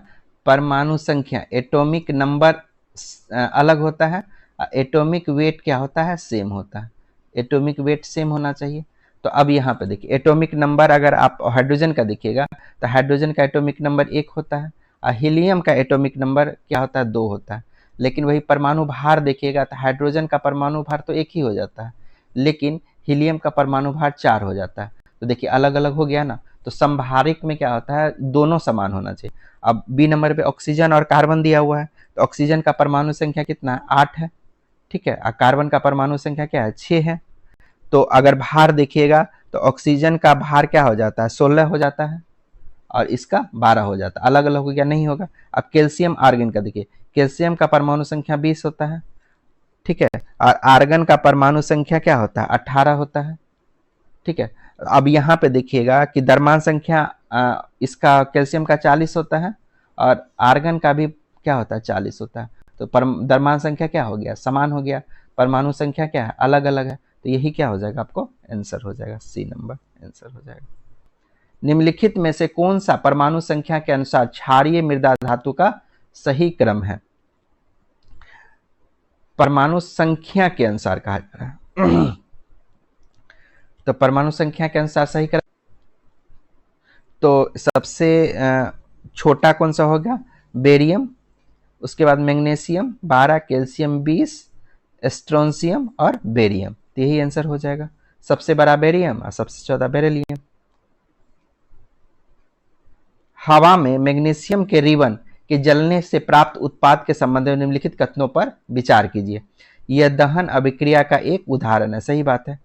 परमाणु संख्या एटॉमिक नंबर अलग होता है, एटॉमिक वेट क्या होता है, सेम होता है। एटॉमिक वेट सेम होना चाहिए। तो अब यहाँ पे देखिए एटॉमिक नंबर अगर आप हाइड्रोजन का देखिएगा तो हाइड्रोजन का एटॉमिक नंबर 1 होता है और हीलियम का एटॉमिक नंबर क्या होता है 2 होता है। लेकिन वही परमाणु भार देखिएगा तो हाइड्रोजन का परमाणु भार तो 1 ही हो जाता है, लेकिन हीलियम का परमाणु भार 4 हो जाता है। तो देखिए अलग अलग हो गया ना। तो समभारिक में क्या होता है, दोनों समान होना चाहिए। अब बी नंबर पे ऑक्सीजन और कार्बन दिया हुआ है, तो ऑक्सीजन का परमाणु संख्या कितना है 8 है, ठीक है, और कार्बन का परमाणु संख्या क्या है 6 है। तो अगर भार देखिएगा तो ऑक्सीजन का भार क्या हो जाता है 16 हो जाता है और इसका 12 हो जाता है। अलग अलग हो गया, नहीं होगा। अब कैल्शियम आर्गन का देखिए, कैल्शियम का परमाणु संख्या 20 होता है, ठीक है, और आर्गन का परमाणु संख्या क्या होता है 18 होता है, ठीक है। अब यहाँ पे देखिएगा कि द्रव्यमान संख्या इसका कैल्शियम का 40 होता है और आर्गन का भी क्या होता है 40 होता है। तो द्रव्यमान संख्या क्या हो गया समान हो गया, परमाणु संख्या क्या है अलग अलग है। तो यही क्या हो जाएगा आपको आंसर हो जाएगा, सी नंबर आंसर हो जाएगा। निम्नलिखित में से कौन सा परमाणु संख्या के अनुसार क्षारीय मृदा धातु का सही क्रम है? परमाणु संख्या के अनुसार कहा जा रहा है तो परमाणु संख्या के अनुसार सही क्रम, तो सबसे छोटा कौन सा होगा बेरियम, उसके बाद मैग्नीशियम 12, कैल्शियम 20, स्ट्रोंशियम और बेरियम। तो यही आंसर हो जाएगा, सबसे बड़ा बेरियम और सबसे छोटा बेरिलियम। हवा में मैग्नीशियम के रिबन के जलने से प्राप्त उत्पाद के संबंध में निम्नलिखित कथनों पर विचार कीजिए। यह दहन अभिक्रिया का एक उदाहरण है, सही बात है।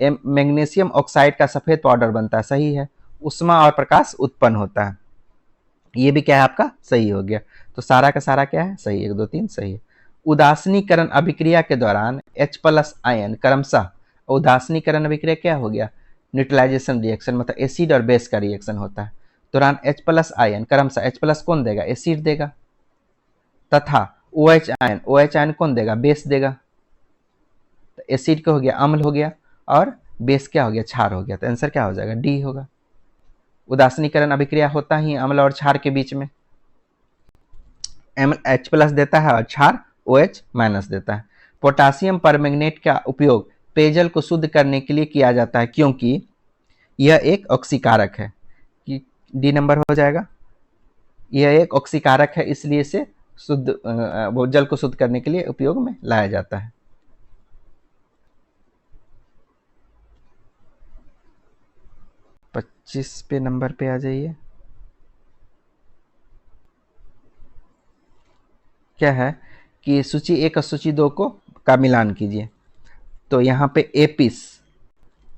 मैग्नीशियम ऑक्साइड का सफेद पाउडर बनता है, सही है। उष्मा और प्रकाश उत्पन्न होता है, ये भी क्या है आपका सही हो गया। तो सारा का सारा क्या है सही, 1 2 3 सही है। उदासीनीकरण अभिक्रिया के दौरान H+ आयन क्रमशः, उदासीनीकरण अभिक्रिया क्या हो गया न्यूट्रलाइजेशन रिएक्शन, मतलब एसिड और बेस का रिएक्शन होता है। दौरान H+ आयन क्रमशः H+ कौन देगा एसिड देगा, तथा OH आयन कौन देगा बेस देगा। तो एसिड क्या हो गया अम्ल हो गया और बेस क्या हो गया क्षार हो गया। तो आंसर क्या हो जाएगा डी होगा। उदासीनीकरण अभिक्रिया होता ही अम्ल और क्षार के बीच में, H+ देता है और क्षार OH- देता है। पोटासियम परमैंगनेट का उपयोग पेयजल को शुद्ध करने के लिए किया जाता है क्योंकि यह एक ऑक्सीकारक है। कि डी नंबर हो जाएगा, यह एक ऑक्सीकारक है इसलिए इसे शुद्ध वो जल को शुद्ध करने के लिए उपयोग में लाया जाता है। पच्चीस पे नंबर पे आ जाइए। क्या है कि सूची 1 और सूची 2 का मिलान कीजिए। तो यहाँ पे एपिस,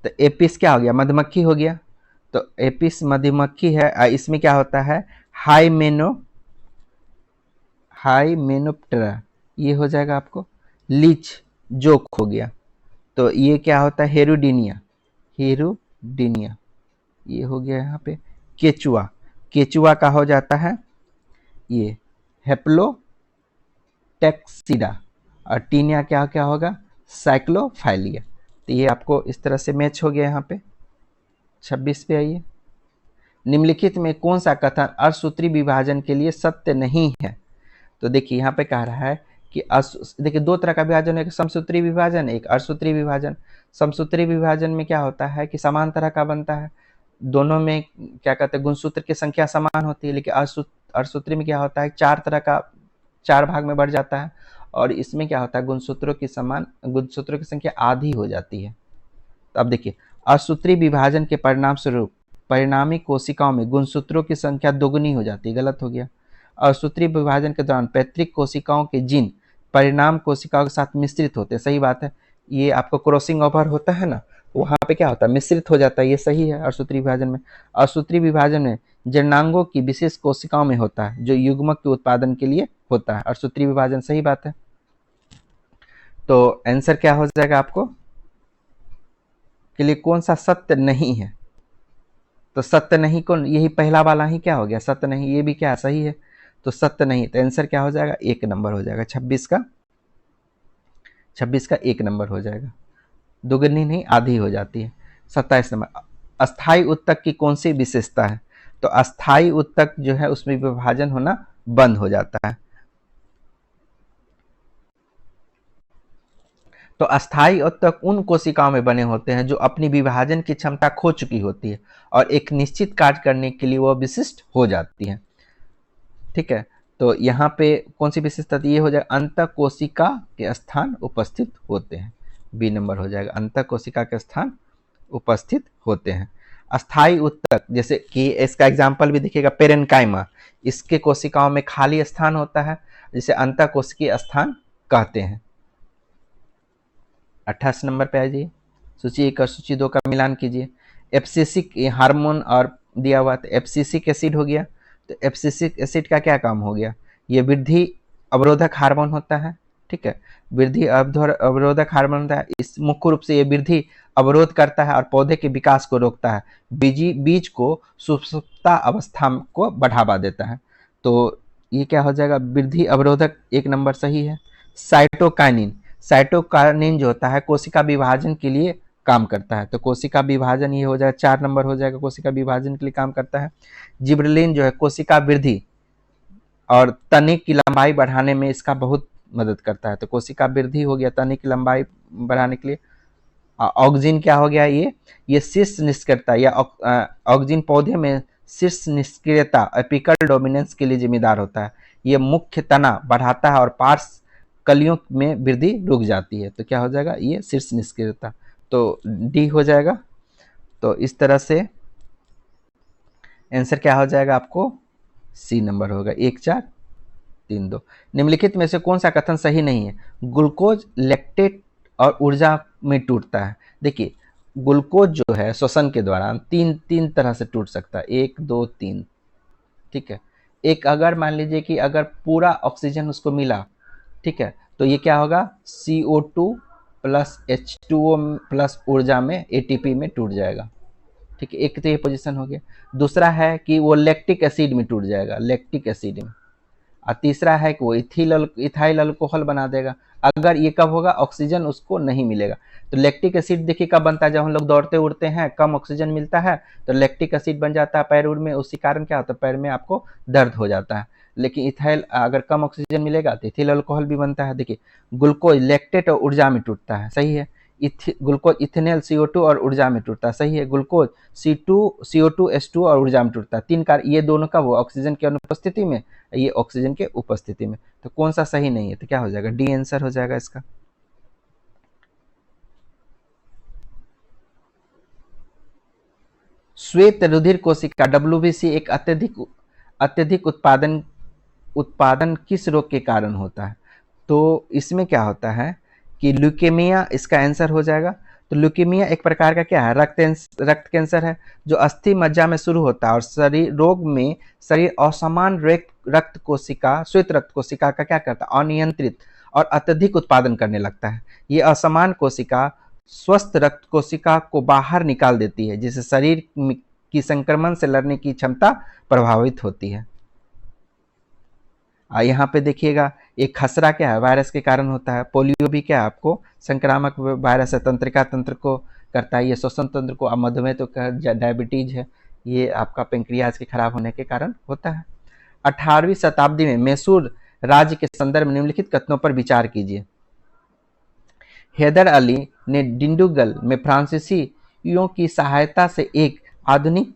तो एपिस क्या हो गया मधुमक्खी हो गया। तो एपिस मधुमक्खी है, इसमें क्या होता है हाइमेनोप्टेरा, ये हो जाएगा आपको। लीच जोक हो गया, तो ये क्या होता है हेरोडिनिया, ये हो गया यहाँ पे। केचुआ का हो जाता है ये हेप्लोटेक्सिडा, और टीनिया क्या क्या होगा साइक्लोफाइलिया। तो ये आपको इस तरह से मैच हो गया। यहाँ पे 26 पे आइए। निम्नलिखित में कौन सा कथन अर्धसूत्री विभाजन के लिए सत्य नहीं है? तो देखिए यहाँ पे कह रहा है कि देखिए 2 तरह का विभाजन है, एक समसूत्री विभाजन एक अर्धसूत्री विभाजन। समसूत्री विभाजन में क्या होता है कि समान तरह का बनता है, दोनों में क्या कहते हैं गुणसूत्र की संख्या समान होती है। लेकिन अर्धसूत्री में क्या होता है 4 तरह का 4 भाग में बढ़ जाता है, और इसमें क्या होता है गुणसूत्रों की संख्या आधी हो जाती है। तो अब देखिए अर्धसूत्री विभाजन के परिणाम स्वरूप परिणामी कोशिकाओं में गुणसूत्रों की संख्या दोगुनी हो जाती है, गलत हो गया। अर्धसूत्री विभाजन के दौरान पैतृक कोशिकाओं के जीन परिणाम कोशिकाओं के साथ मिश्रित होते हैं, सही बात है। ये आपको क्रॉसिंग ओवर होता है ना, वहां पे क्या होता है मिश्रित हो जाता है, ये सही है अर्धसूत्री विभाजन में। अर्धसूत्री विभाजन में जननांगों की विशेष कोशिकाओं में होता है जो युग्मक के उत्पादन के लिए होता है। अर्धसूत्री विभाजन सही बात है। तो आंसर क्या हो जाएगा आपको के लिए कौन सा सत्य नहीं है? तो सत्य नहीं कौन, यही पहला वाला ही क्या हो गया सत्य नहीं, ये भी क्या सही है। तो सत्य नहीं, तो आंसर क्या हो जाएगा 1 नंबर हो जाएगा। 26 का 1 नंबर हो जाएगा, दुगनी नहीं आधी हो जाती है। 27 नंबर अस्थाई उत्तक की कौन सी विशेषता है? तो अस्थाई उत्तक जो है उसमें विभाजन होना बंद हो जाता है। तो अस्थायी उत्तक उन कोशिकाओं में बने होते हैं जो अपनी विभाजन की क्षमता खो चुकी होती है और एक निश्चित कार्य करने के लिए वह विशिष्ट हो जाती है। ठीक है, तो यहाँ पे कौन सी विशेषता ये हो जाएगा, अंतः कोशिका के स्थान उपस्थित होते हैं, बी नंबर हो जाएगा, अंतः कोशिका के स्थान उपस्थित होते हैं। अस्थायी उत्तक जैसे कि इसका एग्जाम्पल भी देखिएगा, पेरेन्काइमा, इसके कोशिकाओं में खाली स्थान होता है जिसे अंतः कोशिकीय स्थान कहते हैं। 28 नंबर पे आ जाइए, सूची 1 और सूची 2 का मिलान कीजिए। एब्सिसिक हार्मोन और दिया हुआ, तो एब्सिसिक एसिड हो गया, तो एब्सिसिक एसिड का क्या काम हो गया, ये वृद्धि अवरोधक हार्मोन होता है। ठीक है, वृद्धि अवरोधक हार्मोन होता है, इस मुख्य रूप से ये वृद्धि अवरोध करता है और पौधे के विकास को रोकता है, बीज को सुषुप्ता अवस्था को बढ़ावा देता है। तो ये क्या हो जाएगा, वृद्धि अवरोधक 1 नंबर सही है। साइटोकाइनिन, साइटोकाइनिन जो होता है कोशिका विभाजन के लिए काम करता है, तो कोशिका विभाजन ये हो जाएगा 4 नंबर हो जाएगा, कोशिका विभाजन के लिए काम करता है। जिब्रेलिन जो है कोशिका वृद्धि और तने की लंबाई बढ़ाने में इसका बहुत मदद करता है, तो कोशिका वृद्धि हो गया, तने की लंबाई बढ़ाने के लिए। ऑक्जिन क्या हो गया, ये शीर्ष निष्क्रियता या ऑक्जिन पौधे में शीर्ष निष्क्रियता एपिकल डोमिनेंस के लिए जिम्मेदार होता है, ये मुख्य तना बढ़ाता है और पार्श्व कलियों में वृद्धि रुक जाती है, तो क्या हो जाएगा, ये शीर्ष निष्क्रियता, तो डी हो जाएगा। तो इस तरह से आंसर क्या हो जाएगा आपको, सी नंबर होगा, 1 4 3 2। निम्नलिखित में से कौन सा कथन सही नहीं है, ग्लूकोज लैक्टेट और ऊर्जा में टूटता है। देखिए ग्लूकोज जो है श्वसन के दौरान तीन तरह से टूट सकता है, 1 2 3। ठीक है, एक अगर मान लीजिए कि अगर पूरा ऑक्सीजन उसको मिला, ठीक है, तो ये क्या होगा, CO2 प्लस H2O प्लस ऊर्जा में ATP में टूट जाएगा। ठीक है, एक तो ये पोजीशन हो गया। दूसरा है कि वो लैक्टिक एसिड में टूट जाएगा, लैक्टिक एसिड में। और तीसरा है कि वो इथाइल अल्कोहल बना देगा। अगर ये कब होगा, ऑक्सीजन उसको नहीं मिलेगा। तो लैक्टिक एसिड देखिए कब बनता है, जब हम लोग दौड़ते उड़ते हैं, कम ऑक्सीजन मिलता है तो लैक्टिक एसिड बन जाता है पैर उड़ में, उसी कारण क्या होता है, पैर में आपको दर्द हो जाता है। लेकिन इथाइल अगर कम ऑक्सीजन मिलेगा तो इथिल अल्कोहल भी बनता है। देखिए ग्लूकोज लैक्टेट और ऊर्जा में टूटता है, सही है। ग्लूकोज इथेनॉल CO2 और ऊर्जा में टूटता है, सही है। ग्लूकोज CO2 H2 और ऊर्जा में टूटता है। 3 कार्य, ये दोनों का वो ऑक्सीजन की अनुपस्थिति में, ये ऑक्सीजन के उपस्थिति में। तो कौन सा सही नहीं है, तो क्या हो जाएगा, डी आंसर हो जाएगा इसका। श्वेत रुधिर कोशिका WBC एक अत्यधिक उत्पादन किस रोग के कारण होता है, तो इसमें क्या होता है कि ल्यूकेमिया इसका आंसर हो जाएगा। तो ल्यूकेमिया एक प्रकार का क्या है, रक्त कैंसर है जो अस्थि मज्जा में शुरू होता है और शरीर असमान रक्त कोशिका, श्वेत रक्त कोशिका का क्या करता है, अनियंत्रित और अत्यधिक उत्पादन करने लगता है। ये असमान कोशिका स्वस्थ रक्त कोशिका को बाहर निकाल देती है, जिससे शरीर की संक्रमण से लड़ने की क्षमता प्रभावित होती है। यहाँ पे देखिएगा एक खसरा क्या है, वायरस के कारण होता है। पोलियो भी क्या है, आपको संक्रामक वायरस है, तंत्रिका तंत्र को करता है, ये श्वसन तंत्र को, मधुमेह तो डायबिटीज है, ये आपका पेंक्रियाज के खराब होने के कारण होता है। 18वीं शताब्दी में मैसूर राज्य के संदर्भ में निम्नलिखित कथनों पर विचार कीजिए। हैदर अली ने डिंडुगल में फ्रांसीसियों की सहायता से एक आधुनिक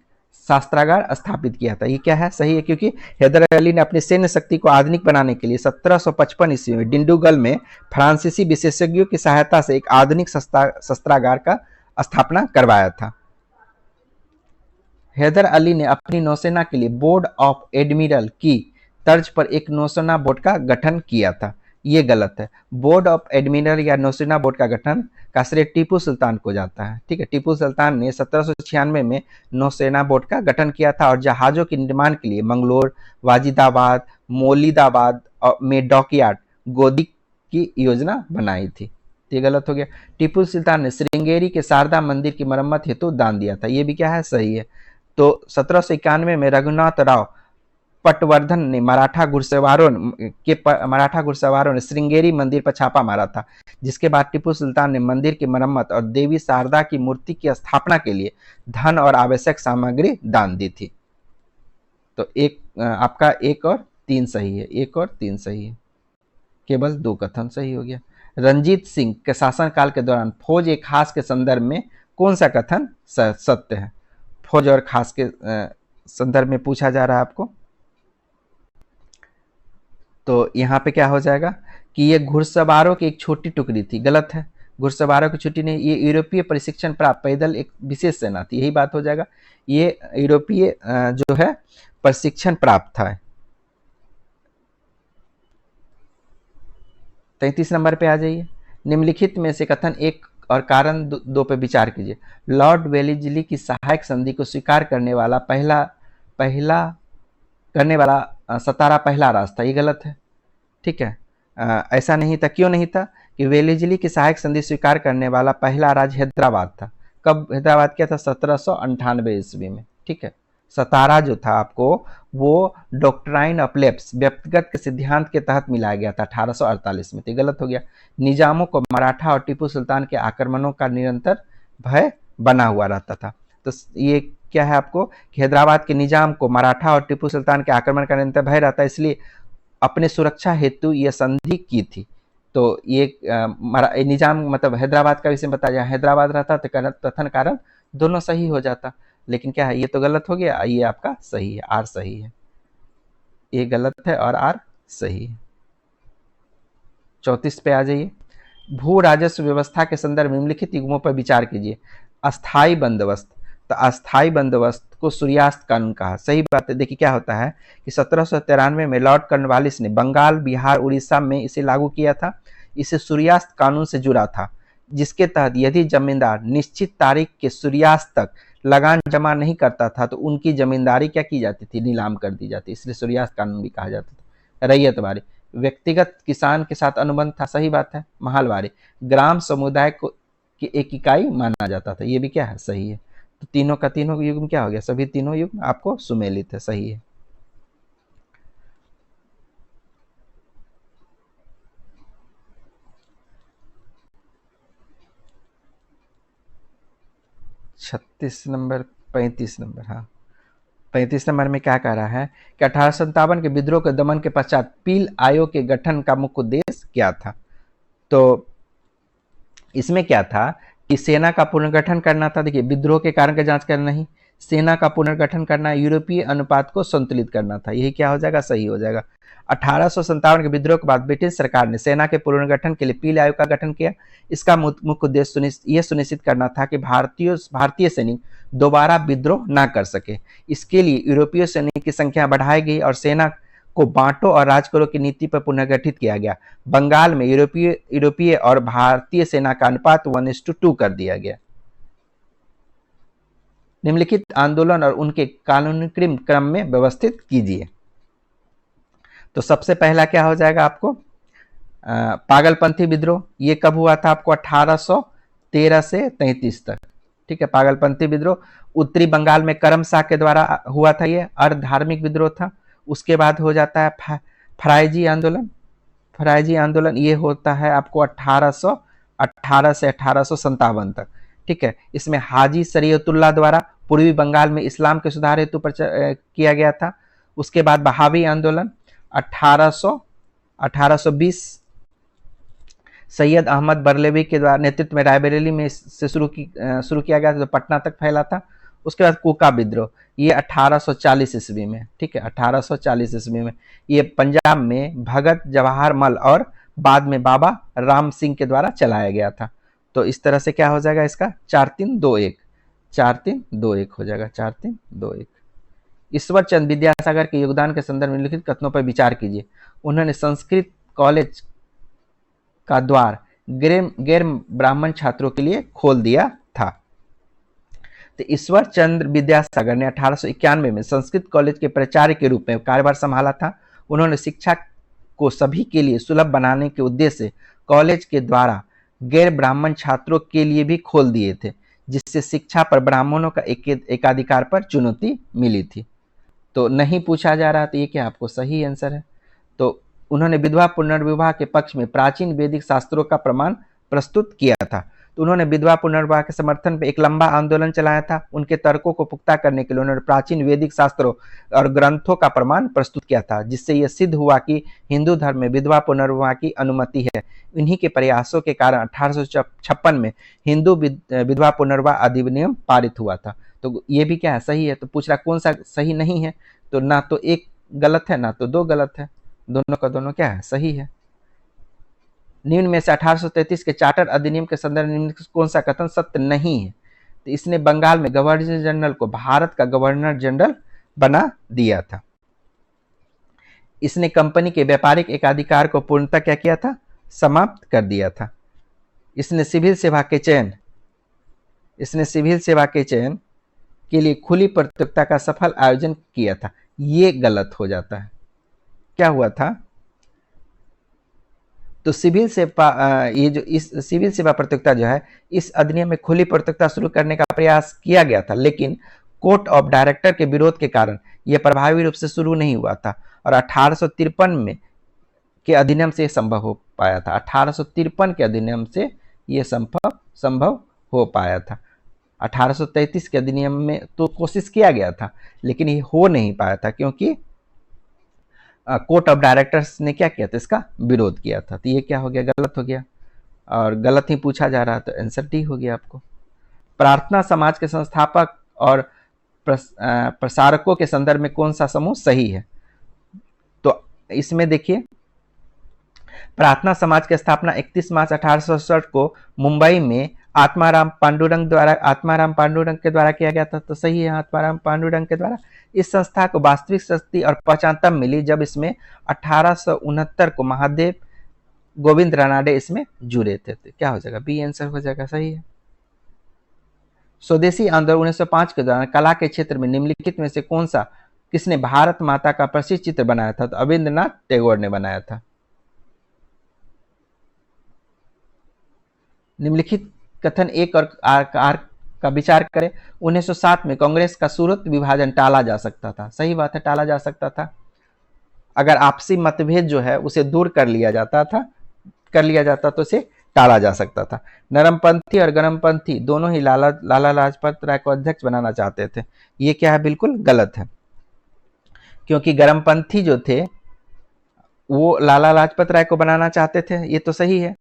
शस्त्रागार स्थापित किया था। ये क्या है, सही है, क्योंकि हैदर अली ने अपनी सैन्य शक्ति को आधुनिक बनाने के लिए 1755 ईस्वी में डिंडुगल में फ्रांसीसी विशेषज्ञों की सहायता से एक आधुनिक शस्त्रागार का स्थापना करवाया था। हैदर अली ने अपनी नौसेना के लिए बोर्ड ऑफ एडमिरल की तर्ज पर एक नौसेना बोर्ड का गठन किया था। ये गलत है, बोर्ड ऑफ एडमिरल या नौसेना बोर्ड का गठन का श्रेय टीपू सुल्तान को जाता है। ठीक है, टीपू सुल्तान ने 1796 में नौसेना बोर्ड का गठन किया था और जहाजों के निर्माण के लिए मंगलोर, वाजिदाबाद, मोलिदाबाद में डॉकयार्ड गोदी की योजना बनाई थी। ये गलत हो गया। टीपू सुल्तान ने श्रृंगेरी के शारदा मंदिर की मरम्मत हेतु दान दिया था। ये भी क्या है, सही है। तो 1791 में रघुनाथ राव पटवर्धन ने मराठा घुड़सवारों ने श्रृंगेरी मंदिर पर छापा मारा था, जिसके बाद टीपू सुल्तान ने मंदिर की मरम्मत और देवी शारदा की मूर्ति की स्थापना के लिए धन और आवश्यक सामग्री दान दी थी। तो आपका 1 और 3 सही है, 1 और 3 सही है, केवल 2 कथन सही हो गया। रंजीत सिंह के शासनकाल के दौरान फौज एक खास के संदर्भ में कौन सा कथन सत्य है? फौज और खास के संदर्भ में पूछा जा रहा है आपको। तो यहाँ पे क्या हो जाएगा कि ये घुड़सवारों की एक छोटी टुकड़ी थी, गलत है। घुड़सवारों की छुट्टी नहीं, ये यूरोपीय प्रशिक्षण प्राप्त पैदल एक विशेष सेना थी, यही बात हो जाएगा। ये यूरोपीय जो है प्रशिक्षण प्राप्त था। 33 नंबर पे आ जाइए। निम्नलिखित में से कथन एक और कारण दो पे विचार कीजिए। लॉर्ड वेलेस्ली की सहायक संधि को स्वीकार करने वाला सतारा पहला राज था, ये गलत है। ठीक है, ऐसा नहीं था। क्यों नहीं था? कि वेलेस्ली की सहायक संधि स्वीकार करने वाला पहला राज्य हैदराबाद था। कब हैदराबाद किया था? 1798 ईस्वी में। ठीक है, सतारा जो था आपको वो डॉक्ट्राइन ऑफ लेप्स व्यक्तिगत के सिद्धांत के तहत मिलाया गया था 1848 में, तो गलत हो गया। निजामों को मराठा और टीपू सुल्तान के आक्रमणों का निरंतर भय बना हुआ रहता था। तो ये क्या है आपको कि हैदराबाद के निजाम को मराठा और टीपू सुल्तान के आक्रमण का निरंतर भय रहता है, इसलिए अपने सुरक्षा हेतु यह संधि की थी। तो ये निजाम मतलब हैदराबाद का विषय बताया जाए, हैदराबाद रहता तो कथन कारण दोनों सही हो जाता, लेकिन क्या है, ये तो गलत हो गया। ये आपका सही है, आर सही है। ये गलत है और आर सही है। 34 पे आ जाइए। भू राजस्व व्यवस्था के संदर्भ में निम्नलिखित युग्मों पर विचार कीजिए। अस्थाई बंदोबस्त, तो अस्थाई बंदोबस्त को सूर्यास्त कानून कहा। सही बात है। देखिए क्या होता है कि 1793 में लॉर्ड कॉर्नवालिस ने बंगाल, बिहार, उड़ीसा में इसे लागू किया था। इसे सूर्यास्त कानून से जुड़ा था, जिसके तहत यदि जमींदार निश्चित तारीख के सूर्यास्त तक लगान जमा नहीं करता था तो उनकी जमींदारी क्या की जाती थी? नीलाम कर दी जाती, इसलिए सूर्यास्त कानून भी कहा जाता था। रैयतवारी, व्यक्तिगत किसान के साथ अनुबंध था। सही बात है। महलवारी, ग्राम समुदाय को की एक इकाई माना जाता था। ये भी क्या है? सही है। तो तीनों का तीनों युग्म क्या हो गया? सभी तीनों युग्म आपको सुमेलित है, सही है। छत्तीस नंबर, 35 नंबर, हाँ 35 नंबर में क्या कह रहा है कि 1857 के विद्रोह के दमन के पश्चात पील आयोग के गठन का मुख्य उद्देश्य क्या था? तो इसमें क्या था कि सेना का पुनर्गठन करना था। देखिए, विद्रोह के कारण का जांच करना नहीं, सेना का पुनर्गठन करना, यूरोपीय अनुपात को संतुलित करना था। यही क्या हो जाएगा? सही हो जाएगा। 1857 के विद्रोह के बाद ब्रिटिश सरकार ने सेना के पुनर्गठन के लिए पील आयोग का गठन किया। इसका मुख्य उद्देश्य यह सुनिश्चित करना था कि भारतीय सैनिक दोबारा विद्रोह न कर सके। इसके लिए यूरोपीय सैनिक की संख्या बढ़ाई गई और सेना को बांटो और राज करो की नीति पर पुनर्गठित किया गया। बंगाल में यूरोपीय और भारतीय सेना का अनुपात 1:2 कर दिया गया। निम्नलिखित आंदोलन और उनके कालानुक्रम क्रम में व्यवस्थित कीजिए। तो सबसे पहला क्या हो जाएगा आपको? पागलपंथी विद्रोह। ये कब हुआ था आपको? 1813 से 33 तक। ठीक है, पागलपंथी विद्रोह उत्तरी बंगाल में करमशाह के द्वारा हुआ था। ये अर्ध धार्मिक विद्रोह था। उसके बाद हो जाता है फरायजी आंदोलन। फरायजी आंदोलन ये होता है आपको 1818 से 1857 तक। ठीक है, इसमें हाजी शरीयतुल्लाह द्वारा पूर्वी बंगाल में इस्लाम के सुधार हेतु किया गया था। उसके बाद बहावी आंदोलन 1820 सैयद अहमद बरेलवी के द्वारा नेतृत्व में रायबरेली में से शुरू किया गया था, जो पटना तक फैला था। उसके बाद कोका विद्रोह, ये 1840 ईस्वी में। ठीक है, 1840 ईस्वी में ये पंजाब में भगत जवाहर मल और बाद में बाबा राम सिंह के द्वारा चलाया गया था। तो इस तरह से क्या हो जाएगा इसका? 4321, 4321 हो जाएगा, 4321। ईश्वर चंद्र विद्यासागर के योगदान के संदर्भ में लिखित कथनों पर विचार कीजिए। उन्होंने संस्कृत कॉलेज का द्वार गैर ब्राह्मण छात्रों के लिए खोल दिया था। तो ईश्वर चंद्र विद्यासागर ने 1891 में संस्कृत कॉलेज के प्राचार्य के रूप में कार्यभार संभाला था। उन्होंने शिक्षा को सभी के लिए सुलभ बनाने के उद्देश्य से कॉलेज के द्वारा गैर ब्राह्मण छात्रों के लिए भी खोल दिए थे, जिससे शिक्षा पर ब्राह्मणों का एकाधिकार पर चुनौती मिली थी। तो नहीं पूछा जा रहा, तो ये क्या आपको सही आंसर है। तो उन्होंने विधवा पुनर्विवाह के पक्ष में प्राचीन वैदिक शास्त्रों का प्रमाण प्रस्तुत किया था। तो उन्होंने विधवा पुनर्विवाह के समर्थन पर एक लंबा आंदोलन चलाया था। उनके तर्कों को पुख्ता करने के लिए उन्होंने प्राचीन वैदिक शास्त्रों और ग्रंथों का प्रमाण प्रस्तुत किया था, जिससे यह सिद्ध हुआ कि हिंदू धर्म में विधवा पुनर्विवाह की अनुमति है। इन्हीं के प्रयासों के कारण 1856 में हिंदू विधवा पुनर्विवाह अधिनियम पारित हुआ था। तो ये भी क्या है, सही है। तो पूछ रहा कौन सा सही नहीं है, तो ना तो एक गलत है ना तो दो गलत है, दोनों का दोनों क्या है, सही है। निम्न में से 1833 के चार्टर अधिनियम के संदर्भ में कौन सा कथन सत्य नहीं है? तो इसने बंगाल में गवर्नर जनरल को भारत का गवर्नर जनरल बना दिया था। इसने कंपनी के व्यापारिक एकाधिकार को पूर्णतः क्या किया था, समाप्त कर दिया था। इसने सिविल सेवा के चयन के लिए खुली प्रतियोगिता का सफल आयोजन किया था। ये गलत हो जाता है। क्या हुआ था, तो सिविल सेवा ये जो इस सिविल सेवा प्रतियोगिता जो है, इस अधिनियम में खुली प्रतियोगिता शुरू करने का प्रयास किया गया था, लेकिन कोर्ट ऑफ डायरेक्टर के विरोध के कारण यह प्रभावी रूप से शुरू नहीं हुआ था और 1853 में के अधिनियम से संभव हो पाया था। 1853 के अधिनियम से यह संभव हो पाया था। 1833 के अधिनियम में तो कोशिश किया गया था, लेकिन ये हो नहीं पाया था क्योंकि कोर्ट ऑफ डायरेक्टर्स ने क्या किया था, इसका विरोध किया था। तो ये क्या हो गया, गलत हो गया, और गलत ही पूछा जा रहा, तो आंसर डी हो गया आपको। प्रार्थना समाज के संस्थापक और प्रसारकों के संदर्भ में कौन सा समूह सही है? तो इसमें देखिए, प्रार्थना समाज की स्थापना 31 मार्च 1867 को मुंबई में आत्माराम पांडुरंग के द्वारा किया गया था। तो सही है, आत्माराम पांडुरंग के द्वारा। इस संस्था को वास्तविक शक्ति और पहचान तब मिली जब इसमें 1869 को महादेव गोविंद रानाडे इसमें जुड़े थे। तो क्या हो जाएगा, बी आंसर हो जाएगा, सही है। स्वदेशी आंदोलन 1905 के दौरान कला के क्षेत्र में निम्नलिखित में से कौन सा किसने भारत माता का प्रसिद्ध चित्र बनाया था? तो रविंद्रनाथ टैगोर ने बनाया था। निम्नलिखित कथन एक और आर का विचार करें। 1907 में कांग्रेस का सूरत विभाजन टाला जा सकता था। सही बात है, टाला जा सकता था। अगर आपसी मतभेद जो है उसे दूर कर लिया जाता तो इसे टाला जा सकता था। नरमपंथी और गरमपंथी दोनों ही लाला लाजपत राय को अध्यक्ष बनाना चाहते थे। ये क्या है, बिल्कुल गलत है, क्योंकि गरमपंथी जो थे वो लाला लाजपत राय को बनाना चाहते थे, ये तो सही है।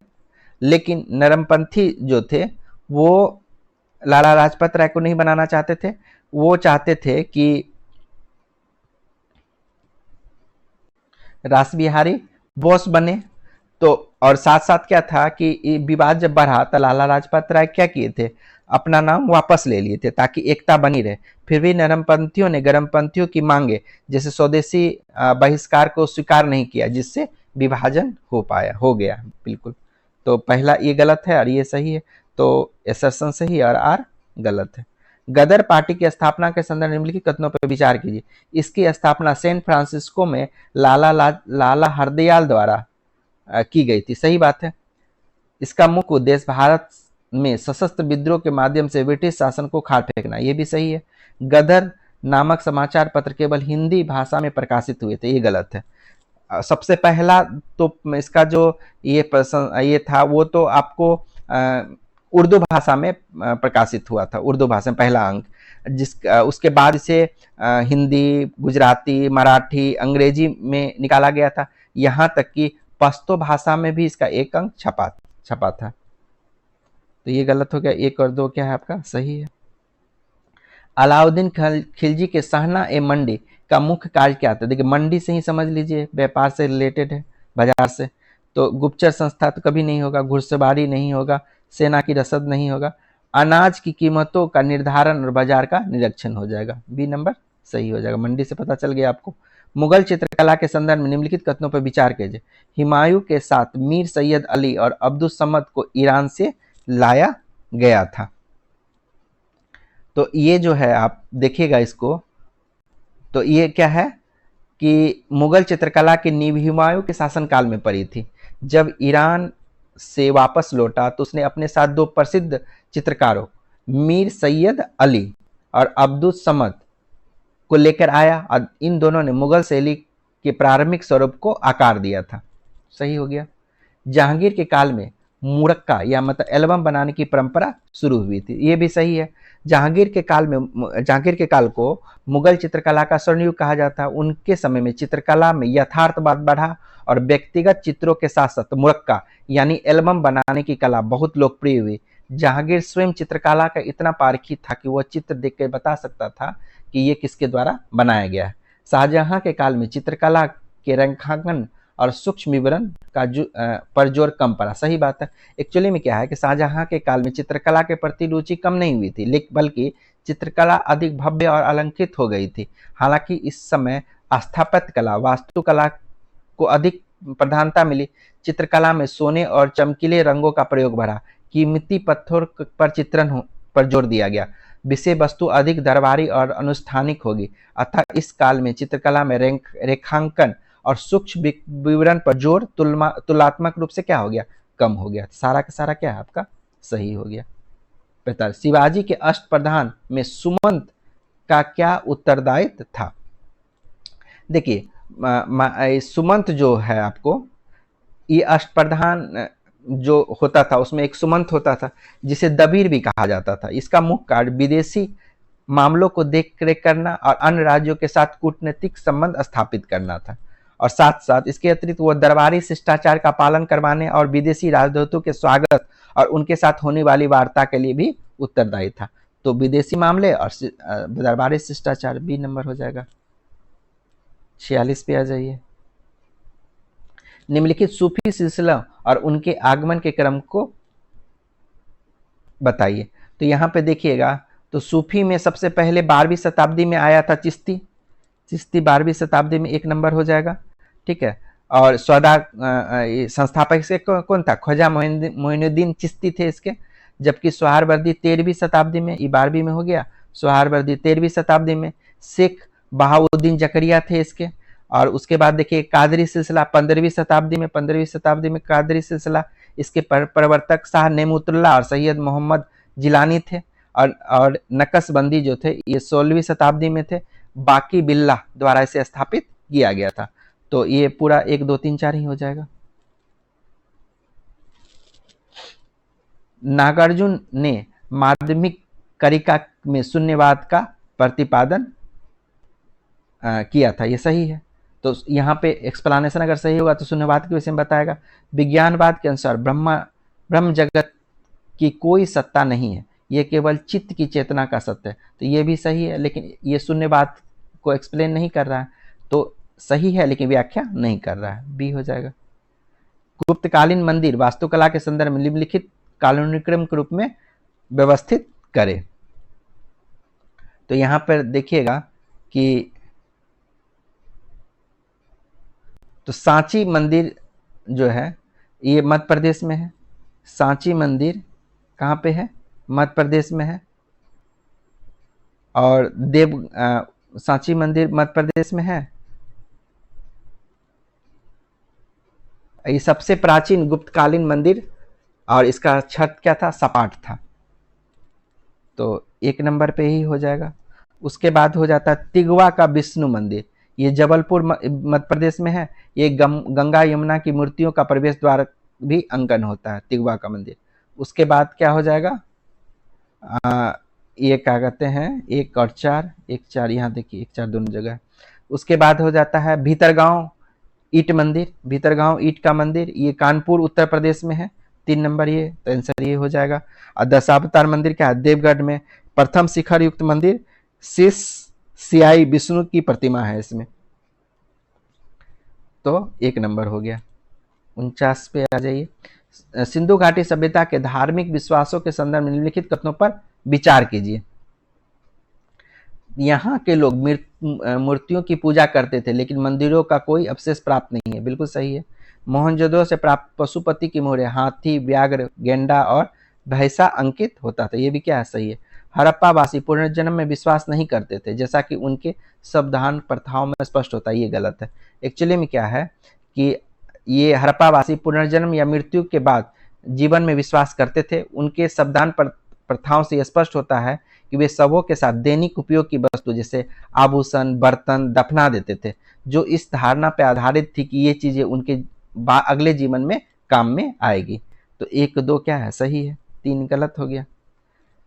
लेकिन नरमपंथी जो थे वो लाला लाजपत राय को नहीं बनाना चाहते थे, वो चाहते थे कि रासबिहारी बोस बने। तो और साथ साथ क्या था कि विवाद जब बढ़ा तो लाला लाजपत राय क्या किए थे, अपना नाम वापस ले लिए थे ताकि एकता बनी रहे। फिर भी नरमपंथियों ने गरमपंथियों की मांगे जैसे स्वदेशी बहिष्कार को स्वीकार नहीं किया, जिससे विभाजन हो गया। बिल्कुल, तो पहला ये गलत है और ये सही है, तो एसर्शन सही और आर गलत है। गदर पार्टी की स्थापना के संदर्भ निम्नलिखित कथनों पर विचार कीजिए। इसकी स्थापना सैन फ्रांसिस्को में लाला हरदयाल द्वारा की गई थी। सही बात है। इसका मुख्य उद्देश्य भारत में सशस्त्र विद्रोह के माध्यम से ब्रिटिश शासन को खाट फेंकना, यह भी सही है। गदर नामक समाचार पत्र केवल हिंदी भाषा में प्रकाशित हुए थे, ये गलत है। सबसे पहला तो इसका जो ये था वो तो आपको उर्दू भाषा में प्रकाशित हुआ था, उर्दू भाषा में पहला अंक, उसके बाद इसे हिंदी, गुजराती, मराठी, अंग्रेजी में निकाला गया था। यहाँ तक कि पश्तो भाषा में भी इसका एक अंक छपा था। तो ये गलत हो गया। 1 और 2 क्या है आपका, सही है। अलाउद्दीन खिलजी के सहना ए मंडी का मुख्य कार्य क्या था? देखिए, मंडी से ही समझ लीजिए, व्यापार से रिलेटेड है, बाजार से। तो गुप्तचर संस्था तो कभी नहीं होगा, घुड़सवारी नहीं होगा, सेना की रसद नहीं होगा। अनाज की कीमतों का निर्धारण और बाजार का निरीक्षण हो जाएगा, बी नंबर सही हो जाएगा। मंडी से पता चल गया आपको। मुगल चित्रकला के संदर्भ में निम्नलिखित कथनों पर विचार कीजिए। हुमायूं के साथ मीर सैयद अली और अब्दुल समद को ईरान से लाया गया था। तो ये जो है आप देखिएगा इसको, तो ये क्या है कि मुगल चित्रकला की नींव हुमायूं के शासनकाल में पड़ी थी। जब ईरान से वापस लौटा तो उसने अपने साथ 2 प्रसिद्ध चित्रकारों मीर सैयद अली और अब्दुल समद को लेकर आया और इन दोनों ने मुगल शैली के प्रारंभिक स्वरूप को आकार दिया था। सही हो गया। जहांगीर के काल में मुरक्का या मतलब एल्बम बनाने की परंपरा शुरू हुई थी, ये भी सही है। जहांगीर के काल को मुगल चित्रकला का स्वर्णयुग कहा जाता है। उनके समय में चित्रकला में यथार्थवाद बढ़ा और व्यक्तिगत चित्रों के साथ साथ मुरक्का यानी एल्बम बनाने की कला बहुत लोकप्रिय हुई। जहांगीर स्वयं चित्रकला का इतना पारखी था कि वह चित्र देख कर बता सकता था कि ये किसके द्वारा बनाया गया है। शाहजहां के काल में चित्रकला के रेखांकन और सूक्ष्म विवरण का पर जोर कम पड़ा। सही बात है। एक्चुअली में क्या है कि शाहजहां के काल में चित्रकला के प्रति रुचि कम नहीं हुई थी, लेकिन बल्कि चित्रकला अधिक भव्य और अलंकृत हो गई थी। हालांकि इस समय स्थापत्य कला, वास्तुकला को अधिक प्रधानता मिली। चित्रकला में सोने और चमकीले रंगों का प्रयोग बढ़ा। कीमती पत्थर पर चित्रण पर जोर दिया गया। विषय वस्तु अधिक दरबारी और अनुष्ठानिक होगी। अतः इस काल में चित्रकला में रेखांकन और सूक्ष्म विवरण पर जोर तुलनात्मक रूप से क्या हो गया, कम हो गया। सारा का सारा क्या है आपका सही हो गया। 45 शिवाजी के अष्टप्रधान में सुमंत का क्या उत्तरदायित्व था। देखिए सुमंत जो है आपको, ये अष्टप्रधान जो होता था उसमें एक सुमंत होता था जिसे दबीर भी कहा जाता था। इसका मुख्य कार्य विदेशी मामलों को देख रेख करना और अन्य राज्यों के साथ कूटनीतिक संबंध स्थापित करना था। और साथ साथ इसके अतिरिक्त वह दरबारी शिष्टाचार का पालन करवाने और विदेशी राजदूतों के स्वागत और उनके साथ होने वाली वार्ता के लिए भी उत्तरदायी था। तो विदेशी मामले और दरबारी शिष्टाचार, बी नंबर हो जाएगा। 46 पे आ जाइए। निम्नलिखित सूफी सिलसिला और उनके आगमन के क्रम को बताइए। तो यहाँ पे देखिएगा, तो सूफी में सबसे पहले 12वीं शताब्दी में आया था चिश्ती। 12वीं शताब्दी में 1 नंबर हो जाएगा, ठीक है। और संस्थापक से कौन था, ख्वाजा मोइनुद्दीन चिश्ती थे इसके। जबकि सोहरावर्दी 13वीं शताब्दी में, ये 12वीं में हो गया। सोहरावर्दी 13वीं शताब्दी में, शेख बहाउद्दीन जकरिया थे इसके। और उसके बाद देखिए कादरी सिलसिला 15वीं शताब्दी में, 15वीं शताब्दी में कादरी सिलसिला, इसके प्रवर्तक शाह नेमतुल्लाह और सैयद मोहम्मद जिलानी थे। और नक्शबंदी जो थे ये 16वीं शताब्दी में थे। बाकी बिल्ला द्वारा इसे स्थापित किया गया था। तो ये पूरा 1 2 3 4 ही हो जाएगा। नागार्जुन ने माध्यमिक करिका में शून्यवाद का प्रतिपादन किया था, ये सही है। तो यहाँ पे एक्सप्लेनेशन अगर सही होगा तो शून्यवाद के विषय में बताएगा। विज्ञानवाद के अनुसार ब्रह्म जगत की कोई सत्ता नहीं है, ये केवल चित्त की चेतना का सत्य है। तो ये भी सही है, लेकिन ये शून्यवाद को एक्सप्लेन नहीं कर रहा है। तो सही है लेकिन व्याख्या नहीं कर रहा है, बी हो जाएगा। गुप्तकालीन मंदिर वास्तुकला के संदर्भ में निम्नलिखित कालानुक्रम के रूप में व्यवस्थित करें। तो यहाँ पर देखिएगा कि तो सांची मंदिर जो है ये मध्य प्रदेश में है। सांची मंदिर कहाँ पे है, मध्य प्रदेश में है। और सांची मंदिर मध्य प्रदेश में है। ये सबसे प्राचीन गुप्तकालीन मंदिर और इसका छत क्या था, सपाट था। तो 1 नंबर पे ही हो जाएगा। उसके बाद हो जाता है तिगवा का विष्णु मंदिर, ये जबलपुर मध्य प्रदेश में है। ये गंगा यमुना की मूर्तियों का प्रवेश द्वार भी अंकन होता है, तिगवा का मंदिर। उसके बाद क्या हो जाएगा, ये क्या कहते हैं 1 और 4, 1 4 यहाँ देखिए 1 4 दोनों जगह। उसके बाद हो जाता है भीतरगांव ईट मंदिर, भीतरगांव ईट का मंदिर, ये कानपुर उत्तर प्रदेश में है। 3 नंबर ये, तो आंसर ये हो जाएगा। और दशावतार मंदिर क्या है, देवगढ़ में। प्रथम शिखर युक्त मंदिर शेष सियाई विष्णु की प्रतिमा है इसमें। तो 1 नंबर हो गया। 49 पे आ जाइए। सिंधु घाटी सभ्यता के धार्मिक विश्वासों के संदर्भ में निम्नलिखित कथनों पर विचार कीजिए। यहाँ के लोग मूर्तियों की पूजा करते थे, लेकिन मंदिरों का कोई अवशेष प्राप्त नहीं है, बिल्कुल सही है। मोहनजोदड़ो से प्राप्त पशुपति की मोहरें हाथी, व्याघ्र, गेंडा और भैंसा अंकित होता था, ये भी क्या है, सही है। हड़प्पावासी पुनर्जन्म में विश्वास नहीं करते थे, जैसा कि उनके संविधान प्रथाओं में स्पष्ट होता है, ये गलत है। एक्चुअली में क्या है कि ये हड़प्पावासी पुनर्जन्म या मृत्यु के बाद जीवन में विश्वास करते थे। उनके संविधान प्रथाओं से स्पष्ट होता है कि वे शवों के साथ दैनिक उपयोग की वस्तु जैसे आभूषण, बर्तन दफना देते थे, जो इस धारणा पर आधारित थी कि ये चीजें उनके अगले जीवन में काम में आएगी। तो 1 2 क्या है, सही है। 3 गलत हो गया।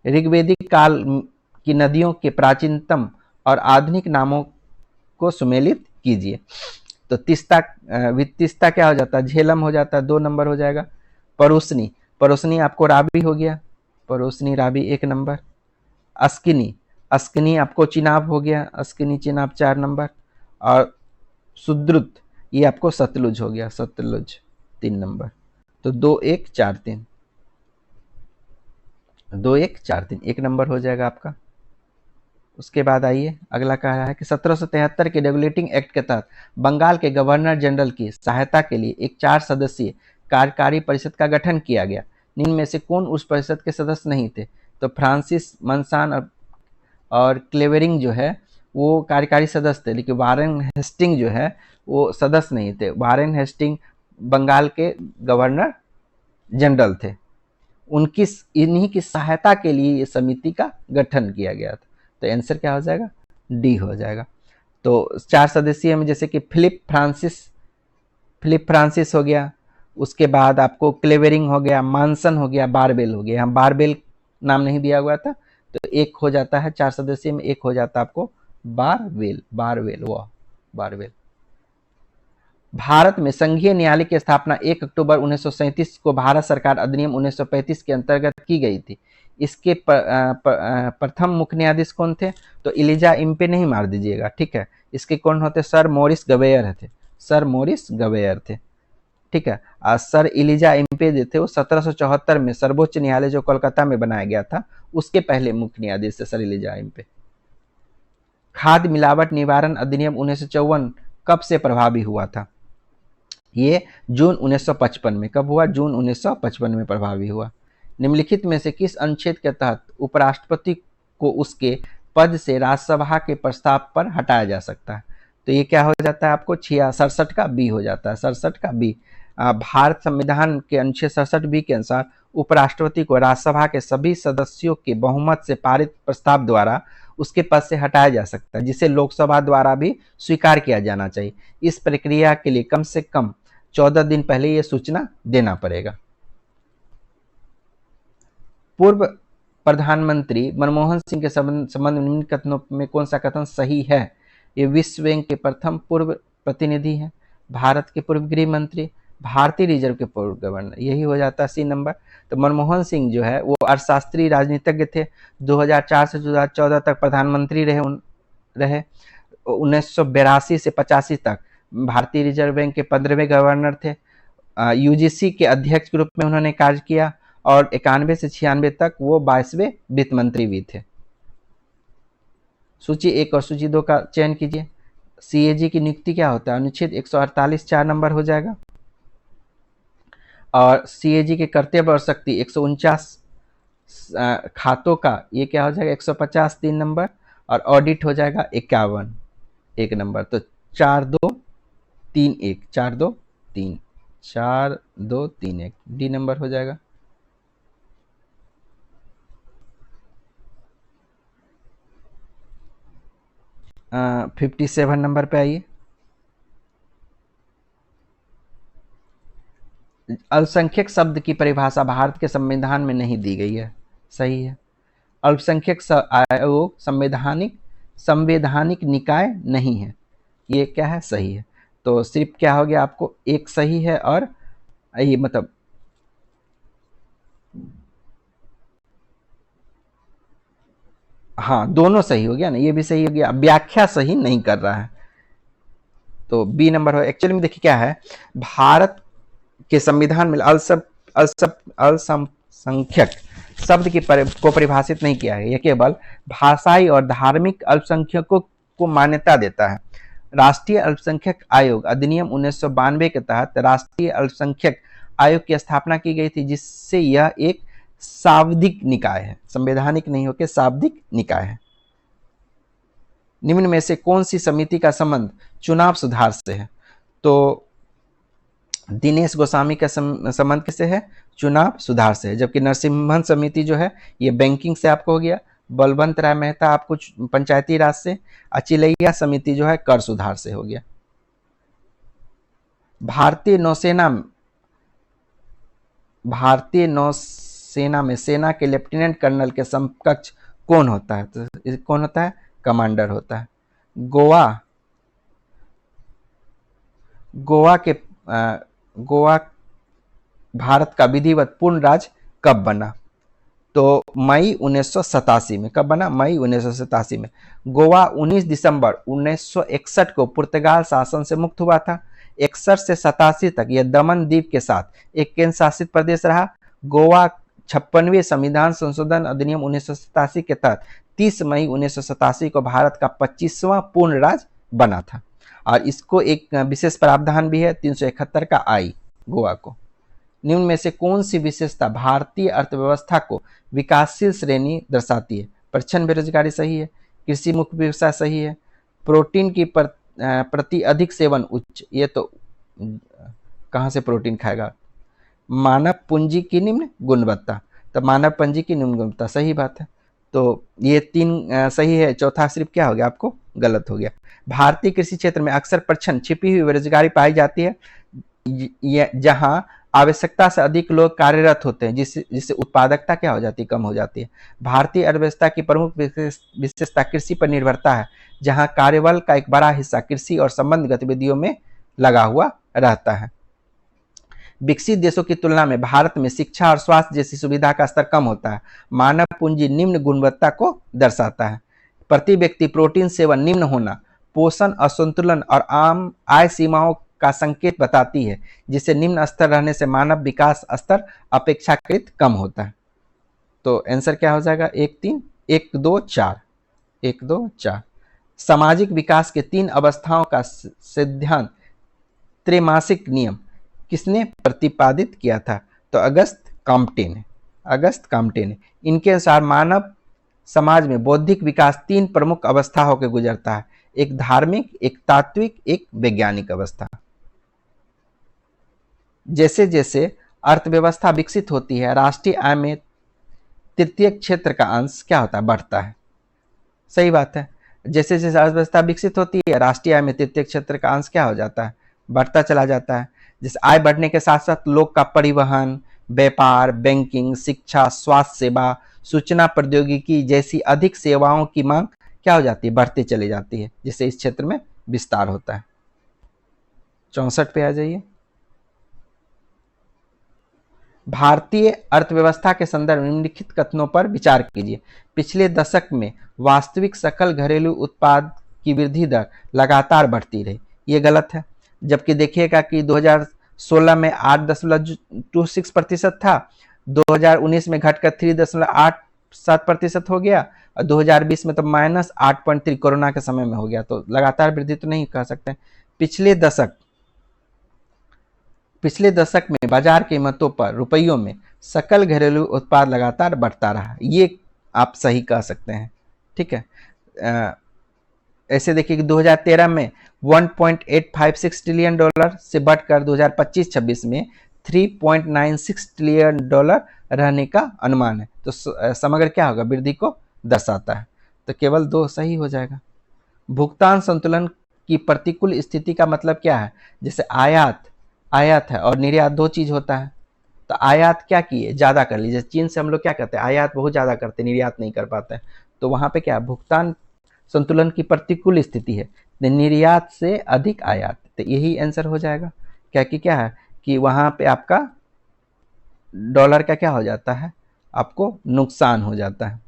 ऋग्वेदिक काल की नदियों के प्राचीनतम और आधुनिक नामों को सुमेलित कीजिए। तो तिस्ता तिस्ता क्या हो जाता है, झेलम हो जाता है, 2 नंबर हो जाएगा। परोसनी, परोसनी आपको राबी हो गया, परोसनी राबी 1 नंबर। अस्किनी, अस्किनी आपको चिनाब हो गया, अस्किनी चिनाब 4 नंबर। और सुद्रुत, ये आपको सतलुज हो गया, सतलुज 3 नंबर। तो 2 1 4 3, 2 1 4 3 1 नंबर हो जाएगा आपका। उसके बाद आइए अगला कहा है कि 1773 के रेगुलेटिंग एक्ट के तहत बंगाल के गवर्नर जनरल की सहायता के लिए एक 4 सदस्यीय कार्यकारी परिषद का गठन किया गया। निम्न में से कौन उस परिषद के सदस्य नहीं थे? तो फ्रांसिस मनसान और क्लेवेरिंग जो है वो कार्यकारी सदस्य थे, लेकिन वारेन हेस्टिंग जो है वो सदस्य नहीं थे। वारेन हेस्टिंग बंगाल के गवर्नर जनरल थे, उनकी इन्हीं की सहायता के लिए ये समिति का गठन किया गया था। तो आंसर क्या हो जाएगा? डी हो जाएगा। तो 4 सदस्यीय में जैसे कि फिलिप फ्रांसिस हो गया, उसके बाद आपको क्लेवेरिंग हो गया, मानसन हो गया, बारबेल हो गया। हम बारबेल नाम नहीं दिया हुआ था, तो एक हो जाता है 4 सदस्यीय में, एक हो जाता है आपको बारबेल, बारबेल। भारत में संघीय न्यायालय की स्थापना 1 अक्टूबर 1937 को भारत सरकार अधिनियम 1935 के अंतर्गत की गई थी। इसके प्रथम मुख्य न्यायाधीश कौन थे? तो इलिजा इम्पे नहीं मार दीजिएगा, ठीक है। इसके कौन होते? सर मोरिस गवेयर थे, सर मोरिस गवेयर थे, ठीक है। सर इलिजा इम्पे जो थे वो 1774 में सर्वोच्च न्यायालय जो कोलकाता में बनाया गया था उसके पहले मुख्य न्यायाधीश थे सर इलिजा इम्पे। खाद्य मिलावट निवारण अधिनियम 1954 कब से प्रभावी हुआ था? ये जून 1955 में। कब हुआ? जून 1955 में प्रभावी हुआ। निम्नलिखित में से किस अनुच्छेद के तहत उपराष्ट्रपति को उसके पद से राज्यसभा के प्रस्ताव पर हटाया जा सकता है? तो ये क्या हो जाता है आपको? 67 का बी हो जाता है, 67 का बी। भारत संविधान के अनुच्छेद 67 बी के अनुसार उपराष्ट्रपति को राज्यसभा के सभी सदस्यों के बहुमत से पारित प्रस्ताव द्वारा उसके पद से हटाया जा सकता है, जिसे लोकसभा द्वारा भी स्वीकार किया जाना चाहिए। इस प्रक्रिया के लिए कम से कम 14 दिन पहले यह सूचना देना पड़ेगा। पूर्व प्रधानमंत्री मनमोहन सिंह के संबंध में निम्न कथनों में कौन सा कथन सही है? ये विश्व बैंक के प्रथम पूर्व प्रतिनिधि हैं, भारत के पूर्व गृह मंत्री, भारतीय रिजर्व के पूर्व गवर्नर, यही हो जाता है सी नंबर। तो मनमोहन सिंह जो है वो अर्थशास्त्री राजनीतिज्ञ थे, 2004 से 2014 तक प्रधानमंत्री रहे 1982 से 85 तक भारतीय रिजर्व बैंक के 15वें गवर्नर थे। यूजीसी के अध्यक्ष के रूप में उन्होंने कार्य किया और 91 से 96 तक वो 22वें वित्त मंत्री भी थे। सूची 1 और सूची 2 का चयन कीजिए। सीएजी की नियुक्ति क्या होता है? अनुच्छेद 148 4 नंबर हो जाएगा। और सीएजी के कर्तव्य और शक्ति 149 खातों का ये क्या हो जाएगा? 150 3 नंबर। और ऑडिट हो जाएगा 51 1 नंबर। तो 4 2 3 1, 4 2 3, 4 2 3 1 डी नंबर हो जाएगा। आ, 57 नंबर पे आइए। अल्पसंख्यक शब्द की परिभाषा भारत के संविधान में नहीं दी गई है, सही है। अल्पसंख्यक आयोग संवैधानिक निकाय नहीं है, ये क्या है? सही है। तो सिर्फ क्या हो गया आपको? एक सही है और ये मतलब हाँ दोनों सही हो गया ना, ये भी सही हो गया। व्याख्या सही नहीं कर रहा है, तो बी नंबर हो। एक्चुअली में देखिए क्या है, भारत के संविधान में अल्पसंख्यक शब्द को परिभाषित नहीं किया है, यह केवल भाषाई और धार्मिक अल्पसंख्यकों को मान्यता देता है। राष्ट्रीय अल्पसंख्यक आयोग अधिनियम 1992 के तहत राष्ट्रीय अल्पसंख्यक आयोग की स्थापना की गई थी, जिससे यह एक शाब्दिक निकाय है, संवैधानिक नहीं होकर शाब्दिक निकाय है। निम्न में से कौन सी समिति का संबंध चुनाव सुधार से है? तो दिनेश गोस्वामी का संबंध किससे है? चुनाव सुधार से है। जबकि नरसिम्हन समिति जो है ये बैंकिंग से आपको हो गया, बलवंत राय मेहता आपको पंचायती राज से, अचिलैया समिति जो है कर सुधार से हो गया। भारतीय नौसेना में सेना के लेफ्टिनेंट कर्नल के समकक्ष कौन होता है? तो कौन होता है? कमांडर होता है। गोवा गोवा के गोवा भारत का विधिवत पूर्ण राज्य कब बना? तो मई 1987 में। कब बना? मई 1987 में। गोवा 19 दिसंबर 1961 को पुर्तगाल शासन से मुक्त हुआ था। 61 से 87 तक यह दमन द्वीप के साथ एक केंद्र शासित प्रदेश रहा। गोवा 56वें संविधान संशोधन अधिनियम 1987 के तहत 30 मई 1987 को भारत का 25वां पूर्ण राज्य बना था। और इसको एक विशेष प्रावधान भी है 371 का आई गोवा को। निम्न में से कौन सी विशेषता भारतीय अर्थव्यवस्था को विकासशील श्रेणी दर्शाती है? प्रच्छन्न बेरोजगारी सही है, कृषि मुख्य व्यवसाय सही है, प्रोटीन की प्रति अधिक सेवन उच्च, ये तो कहाँ से प्रोटीन खाएगा, मानव पूंजी की निम्न गुणवत्ता, तो मानव पूंजी की निम्न गुणवत्ता सही बात है। तो ये 3 सही है, चौथा सिर्फ क्या हो गया आपको गलत हो गया। भारतीय कृषि क्षेत्र में अक्सर प्रच्छन्न छिपी हुई बेरोजगारी पाई जाती है, जहां आवश्यकता से अधिक लोग कार्यरत होते हैं, जिससे उत्पादकता क्या हो जाती है, कम हो जाती है। भारतीय अर्थव्यवस्था की प्रमुख विशेषता कृषि पर निर्भरता है, जहां कार्यबल का एक बड़ा हिस्सा कृषि और संबंध गतिविधियों में लगा हुआ रहता है। विकसित देशों की तुलना में भारत में शिक्षा और स्वास्थ्य जैसी सुविधा का स्तर कम होता है। मानव पूंजी निम्न गुणवत्ता को दर्शाता है। प्रति व्यक्ति प्रोटीन सेवन निम्न होना पोषण असंतुलन और आम आय सीमाओं का संकेत बताती है, जिसे निम्न स्तर रहने से मानव विकास स्तर अपेक्षाकृत कम होता है। तो आंसर क्या हो जाएगा? 1 2 4 1 2 4। सामाजिक विकास के 3 अवस्थाओं का सिद्धांत त्रैमासिक नियम किसने प्रतिपादित किया था? तो अगस्त काम्पटे ने। इनके अनुसार मानव समाज में बौद्धिक विकास 3 प्रमुख अवस्था होकर गुजरता है, एक धार्मिक, एक तात्विक, एक वैज्ञानिक अवस्था। जैसे जैसे अर्थव्यवस्था विकसित होती है, राष्ट्रीय आय में तृतीय क्षेत्र का अंश क्या होता है? बढ़ता है। सही बात है। जैसे जैसे अर्थव्यवस्था विकसित होती है, राष्ट्रीय आय में तृतीय क्षेत्र का अंश क्या हो जाता है? बढ़ता चला जाता है। जैसे आय बढ़ने के साथ साथ लोग का परिवहन, व्यापार, बैंकिंग, शिक्षा, स्वास्थ्य सेवा, सूचना प्रौद्योगिकी जैसी अधिक सेवाओं की मांग क्या हो जाती है? बढ़ती चली जाती है, जिससे इस क्षेत्र में विस्तार होता है। 64 पे आ जाइए। भारतीय अर्थव्यवस्था के संदर्भ में निम्नलिखित कथनों पर विचार कीजिए। पिछले दशक में वास्तविक सकल घरेलू उत्पाद की वृद्धि दर लगातार बढ़ती रही, ये गलत है। जबकि देखिएगा कि 2016 में 8.26% था, 2019 में घटकर 3.87% हो गया, और 2020 में तो -8.3 कोरोना के समय में हो गया। तो लगातार वृद्धि तो नहीं कह सकते। पिछले दशक में बाजार कीमतों पर रुपयों में सकल घरेलू उत्पाद लगातार बढ़ता रहा, ये आप सही कह सकते हैं। ठीक है। ऐसे देखिए कि 2013 में $1.856 ट्रिलियन से बढ़कर 2025-26 में $3.96 ट्रिलियन रहने का अनुमान है। तो समग्र क्या होगा? वृद्धि को दर्शाता है। तो केवल 2 सही हो जाएगा। भुगतान संतुलन की प्रतिकूल स्थिति का मतलब क्या है? जैसे आयात है और निर्यात 2 चीज होता है। तो आयात क्या किए? ज्यादा कर लीजिए। चीन से हम लोग क्या करते हैं? आयात बहुत ज्यादा करते हैं, निर्यात नहीं कर पाते हैं। तो वहां पे क्या? भुगतान संतुलन की प्रतिकूल स्थिति है, निर्यात से अधिक आयात। तो यही आंसर हो जाएगा। क्या कि क्या है कि वहां पे आपका डॉलर का क्या हो जाता है? आपको नुकसान हो जाता है।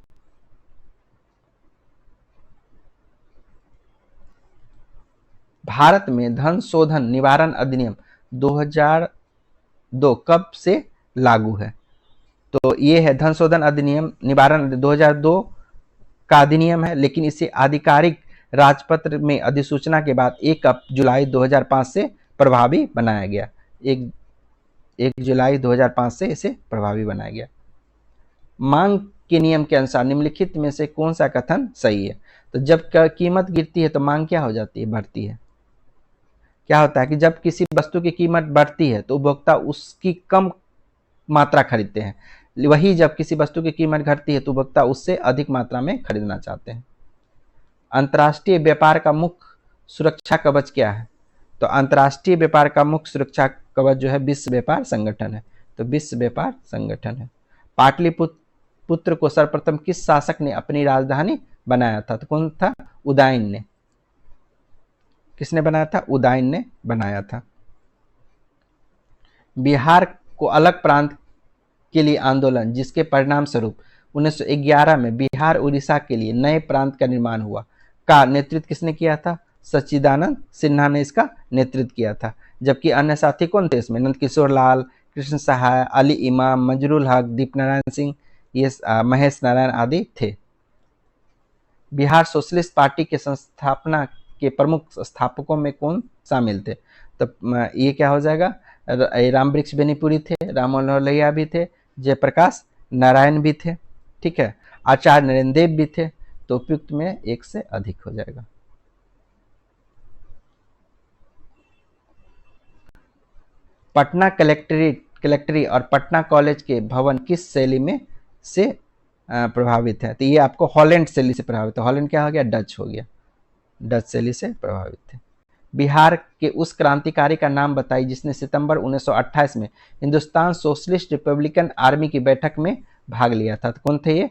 भारत में धन शोधन निवारण अधिनियम 2002 कब से लागू है? तो ये है धन शोधन अधिनियम निवारण 2002 का अधिनियम है, लेकिन इसे आधिकारिक राजपत्र में अधिसूचना के बाद 1 जुलाई 2005 से प्रभावी बनाया गया। 1 जुलाई 2005 से इसे प्रभावी बनाया गया। मांग के नियम के अनुसार निम्नलिखित में से कौन सा कथन सही है? तो जब कीमत गिरती है तो मांग क्या हो जाती है? बढ़ती है। क्या होता है कि जब किसी वस्तु की कीमत बढ़ती है तो उपभोक्ता उसकी कम मात्रा खरीदते हैं, वही जब किसी वस्तु की कीमत घटती है तो उपभोक्ता उससे अधिक मात्रा में खरीदना चाहते हैं। अंतर्राष्ट्रीय व्यापार का मुख्य सुरक्षा कवच क्या है? तो अंतर्राष्ट्रीय व्यापार का मुख्य सुरक्षा कवच जो है विश्व व्यापार संगठन है। तो विश्व व्यापार संगठन है। पाटलिपुत्र को सर्वप्रथम किस शासक ने अपनी राजधानी बनाया था? तो कौन था? उदयन ने। किसने बनाया था? उदयन ने बनाया था। बिहार को अलग प्रांत के लिए आंदोलन, जिसके परिणाम स्वरूप 1911 में बिहार उड़ीसा के लिए नए प्रांत का निर्माण हुआ, का नेतृत्व किसने किया था? सच्चिदानंद सिन्हा ने इसका नेतृत्व किया था। जबकि अन्य साथी कौन थे इसमें? नंदकिशोर लाल, कृष्ण सहाय, अली इमाम, मंजरुल हक, दीपनारायण सिंह, ये महेश नारायण आदि थे। बिहार सोशलिस्ट पार्टी के संस्थापना के प्रमुख स्थापकों में कौन शामिल थे? तो ये क्या हो जाएगा? रामवृक्ष बेनीपुरी थे, राम मनोहर लोहिया भी थे, जयप्रकाश नारायण भी थे, ठीक है, आचार्य नरेंद्र देव भी थे। तो उपयुक्त में एक से अधिक हो जाएगा। पटना कलेक्ट्री और पटना कॉलेज के भवन किस शैली में से प्रभावित है? तो ये आपको हॉलैंड शैली से प्रभावित है। हॉलैंड क्या हो गया? डच हो गया। डच शैली से प्रभावित थे। बिहार के उस क्रांतिकारी का नाम बताइए जिसने सितंबर 1928 में हिंदुस्तान सोशलिस्ट रिपब्लिकन आर्मी की बैठक में भाग लिया था। तो कौन थे ये?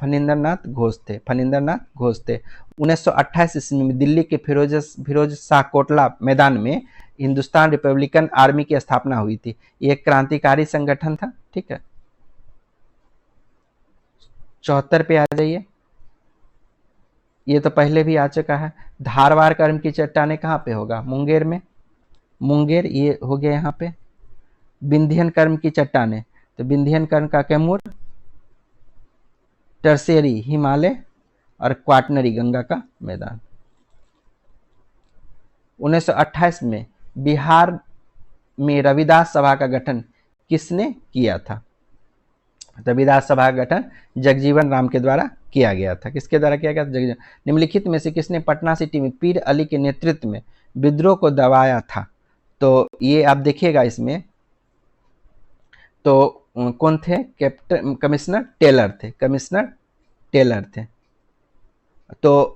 फणींद्रनाथ घोष थे। फणींद्रनाथ घोष थे। 1928 ईस्वी में दिल्ली के फिरोज शाह कोटला मैदान में हिंदुस्तान रिपब्लिकन आर्मी की स्थापना हुई थी। ये एक क्रांतिकारी संगठन था, ठीक है। 74 पे आ जाइए। ये तो पहले भी आ चुका है। धारवाड़ कर्म की चट्टाने कहाँ पे होगा? मुंगेर में। मुंगेर ये हो गया यहाँ पे। विंध्यन कर्म की चट्टाने, तो विंध्यन कर्म का कैमूर, टर्सेरी हिमालय और क्वाटनरी गंगा का मैदान। 1928 में बिहार में रविदास सभा का गठन किसने किया था? रविदास सभा का गठन जगजीवन राम के द्वारा किया गया था। किसके द्वारा किया गया था? जगजीवन। निम्नलिखित में से किसने पटना सिटी में पीर अली के नेतृत्व में विद्रोह को दबाया था? तो ये आप देखिएगा इसमें, तो कौन थे? कैप्टन कमिश्नर टेलर थे। कमिश्नर टेलर थे। तो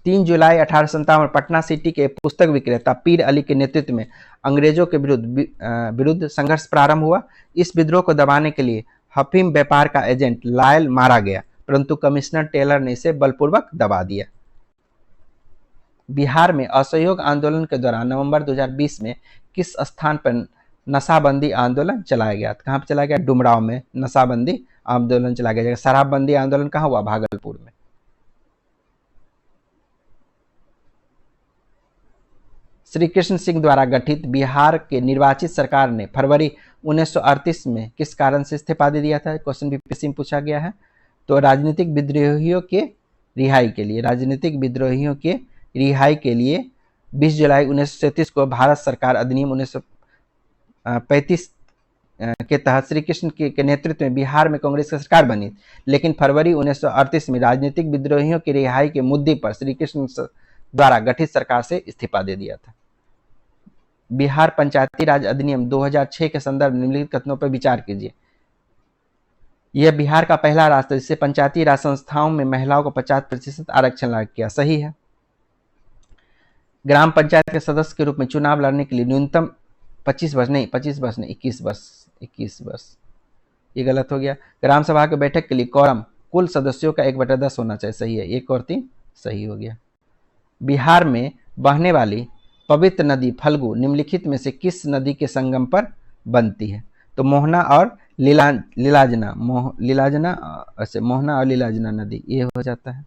3 जुलाई 1857 पटना सिटी के पुस्तक विक्रेता पीर अली के नेतृत्व में अंग्रेजों के विरुद्ध संघर्ष प्रारंभ हुआ। इस विद्रोह को दबाने के लिए अफीम व्यापार का एजेंट लायल मारा गया, परंतु कमिश्नर टेलर ने इसे बलपूर्वक दबा दिया। बिहार में असहयोग आंदोलन के दौरान नवंबर 2020 में किस स्थान पर नशाबंदी आंदोलन चलाया गया? कहां पर चलाया गया? डुमराव में नशाबंदी आंदोलन चलाया गया। शराबबंदी आंदोलन कहां हुआ? भागलपुर में। श्री कृष्ण सिंह द्वारा गठित बिहार के निर्वाचित सरकार ने फरवरी 1938 में किस कारण से इस्तीफा दे दिया था? क्वेश्चन बीपीएससी में पूछा गया है। तो राजनीतिक विद्रोहियों के रिहाई के लिए। राजनीतिक विद्रोहियों के रिहाई के लिए 20 जुलाई 1937 को भारत सरकार अधिनियम 1935 के तहत श्री कृष्ण के नेतृत्व में बिहार में कांग्रेस की सरकार बनी। लेकिन फरवरी 1938 में राजनीतिक विद्रोहियों की रिहाई के मुद्दे पर श्री कृष्ण द्वारा गठित सरकार से इस्तीफा दे दिया था। बिहार पंचायती राज अधिनियम 2006 के संदर्भ निम्नलिखित कथनों पर विचार कीजिए। यह बिहार का पहला राष्ट्र जिससे पंचायती राज संस्थाओं में महिलाओं को 50% आरक्षण लागू किया। सही है। ग्राम पंचायत के सदस्य के रूप में चुनाव लड़ने के लिए न्यूनतम 25 वर्ष नहीं 21 वर्ष, ये गलत हो गया। ग्राम सभा की बैठक के लिए कोरम कुल सदस्यों का 1/10 होना चाहिए। सही है। 1 और 3 सही हो गया। बिहार में बहने वाली पवित्र नदी फल्गु निम्नलिखित में से किस नदी के संगम पर बनती है? तो मोहना और लीलाजना मोहना और लीलाजना नदी, ये हो जाता है।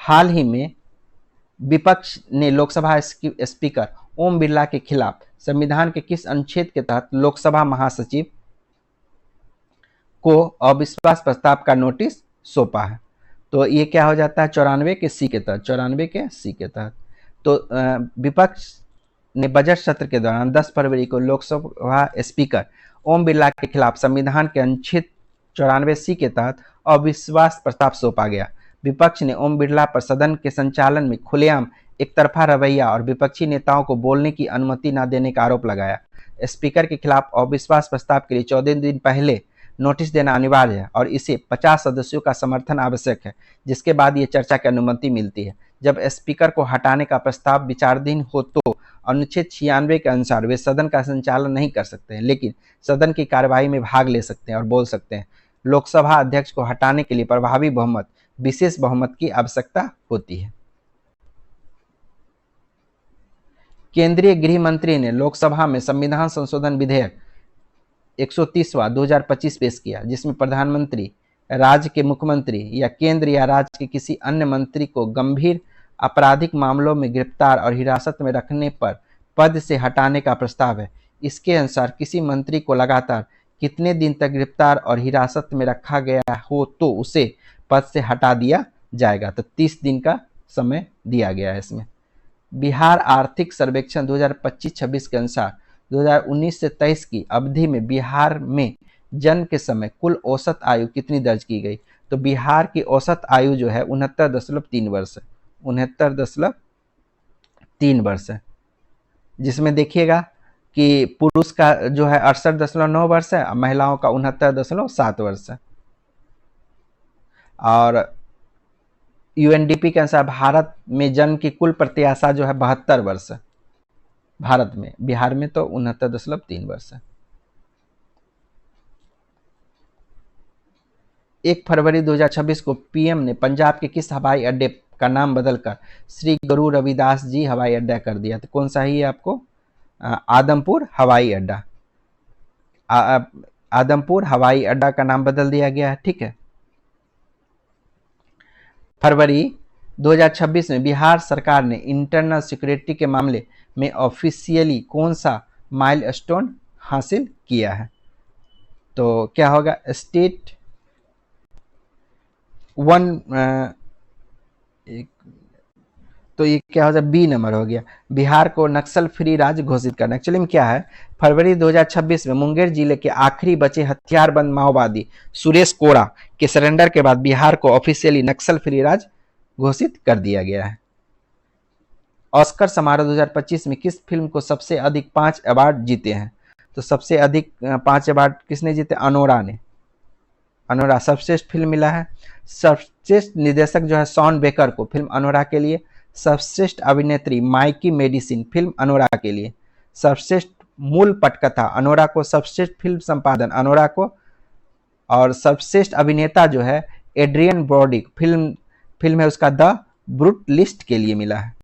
हाल ही में विपक्ष ने लोकसभा स्पीकर ओम बिरला के खिलाफ संविधान के किस अनुच्छेद के तहत लोकसभा महासचिव को अविश्वास प्रस्ताव का नोटिस सौंपा है? तो ये क्या हो जाता है? 94 के सी के तहत। तो विपक्ष ने बजट सत्र के दौरान 10 फरवरी को लोकसभा स्पीकर ओम बिरला के खिलाफ संविधान के अनुच्छेद 94 सी के तहत अविश्वास प्रस्ताव सौंपा गया। विपक्ष ने ओम बिरला पर सदन के संचालन में खुलेआम एक तरफा रवैया और विपक्षी नेताओं को बोलने की अनुमति न देने का आरोप लगाया। स्पीकर के खिलाफ अविश्वास प्रस्ताव के लिए 14 दिन पहले नोटिस देना अनिवार्य है और इसे 50 सदस्यों का समर्थन आवश्यक है, जिसके बाद ये चर्चा की अनुमति मिलती है। जब स्पीकर को हटाने का प्रस्ताव विचाराधीन हो तो अनुच्छेद 96 के अनुसार वे सदन का संचालन नहीं कर सकते हैं, लेकिन सदन की कार्यवाही में भाग ले सकते हैं और बोल सकते हैं। लोकसभा अध्यक्ष को हटाने के लिए प्रभावी बहुमत, विशेष बहुमत की आवश्यकता होती है। केंद्रीय गृह मंत्री ने लोकसभा में संविधान संशोधन विधेयक 130वां 2025 पेश किया, जिसमें प्रधानमंत्री, राज्य के मुख्यमंत्री या केंद्र या राज्य के किसी अन्य मंत्री को गंभीर आपराधिक मामलों में गिरफ्तार और हिरासत में रखने पर पद से हटाने का प्रस्ताव है। इसके अनुसार किसी मंत्री को लगातार कितने दिन तक गिरफ्तार और हिरासत में रखा गया हो तो उसे पद से हटा दिया जाएगा। तो 30 दिन का समय दिया गया है इसमें। बिहार आर्थिक सर्वेक्षण 2025-26 के अनुसार 2019 से 23 की अवधि में बिहार में जन्म के समय कुल औसत आयु कितनी दर्ज की गई? तो बिहार की औसत आयु जो है 69.3 वर्ष है, 69.3 वर्ष है, जिसमें देखिएगा कि पुरुष का जो है 68.9 वर्ष है और महिलाओं का 69.7 वर्ष है। और यूएनडीपी के अनुसार भारत में जन्म की कुल प्रत्याशा जो है 72 वर्ष है भारत में, बिहार में तो 69.3 वर्ष है। 1 फरवरी 2026 को पीएम ने पंजाब के किस हवाई अड्डे का नाम बदलकर श्री गुरु रविदास जी हवाई अड्डा कर दिया? तो कौन सा ही है आपको? आदमपुर हवाई अड्डा। आदमपुर हवाई अड्डा का नाम बदल दिया गया है, ठीक है। फरवरी 2026 में बिहार सरकार ने इंटरनल सिक्योरिटी के मामले में ऑफिशियली कौन सा माइलस्टोन हासिल किया है? तो क्या होगा? स्टेट वन, तो ये क्या हो जाए? बी नंबर हो गया। बिहार को नक्सल फ्री राज्य घोषित करना। एक्चुअली में क्या है, फरवरी 2026 में मुंगेर जिले के आखिरी बचे हथियारबंद माओवादी सुरेश कोड़ा के सरेंडर के बाद बिहार को ऑफिशियली नक्सल फ्री राज्य घोषित कर दिया गया है। ऑस्कर समारोह 2025 में किस फिल्म को सबसे अधिक 5 अवार्ड जीते हैं? तो सबसे अधिक 5 अवार्ड किसने जीते? अनोरा ने। अनोरा सर्वश्रेष्ठ फिल्म मिला है। सर्वश्रेष्ठ निर्देशक जो है शॉन बेकर को फिल्म अनोरा के लिए। सर्वश्रेष्ठ अभिनेत्री माइकी मेडिसिन फिल्म अनोरा के लिए। सर्वश्रेष्ठ मूल पटकथा अनोरा को। सर्वश्रेष्ठ फिल्म संपादन अनोरा को। और सर्वश्रेष्ठ अभिनेता जो है एड्रियन ब्रॉडी फिल्म है उसका द ब्रूट लिस्ट के लिए मिला है।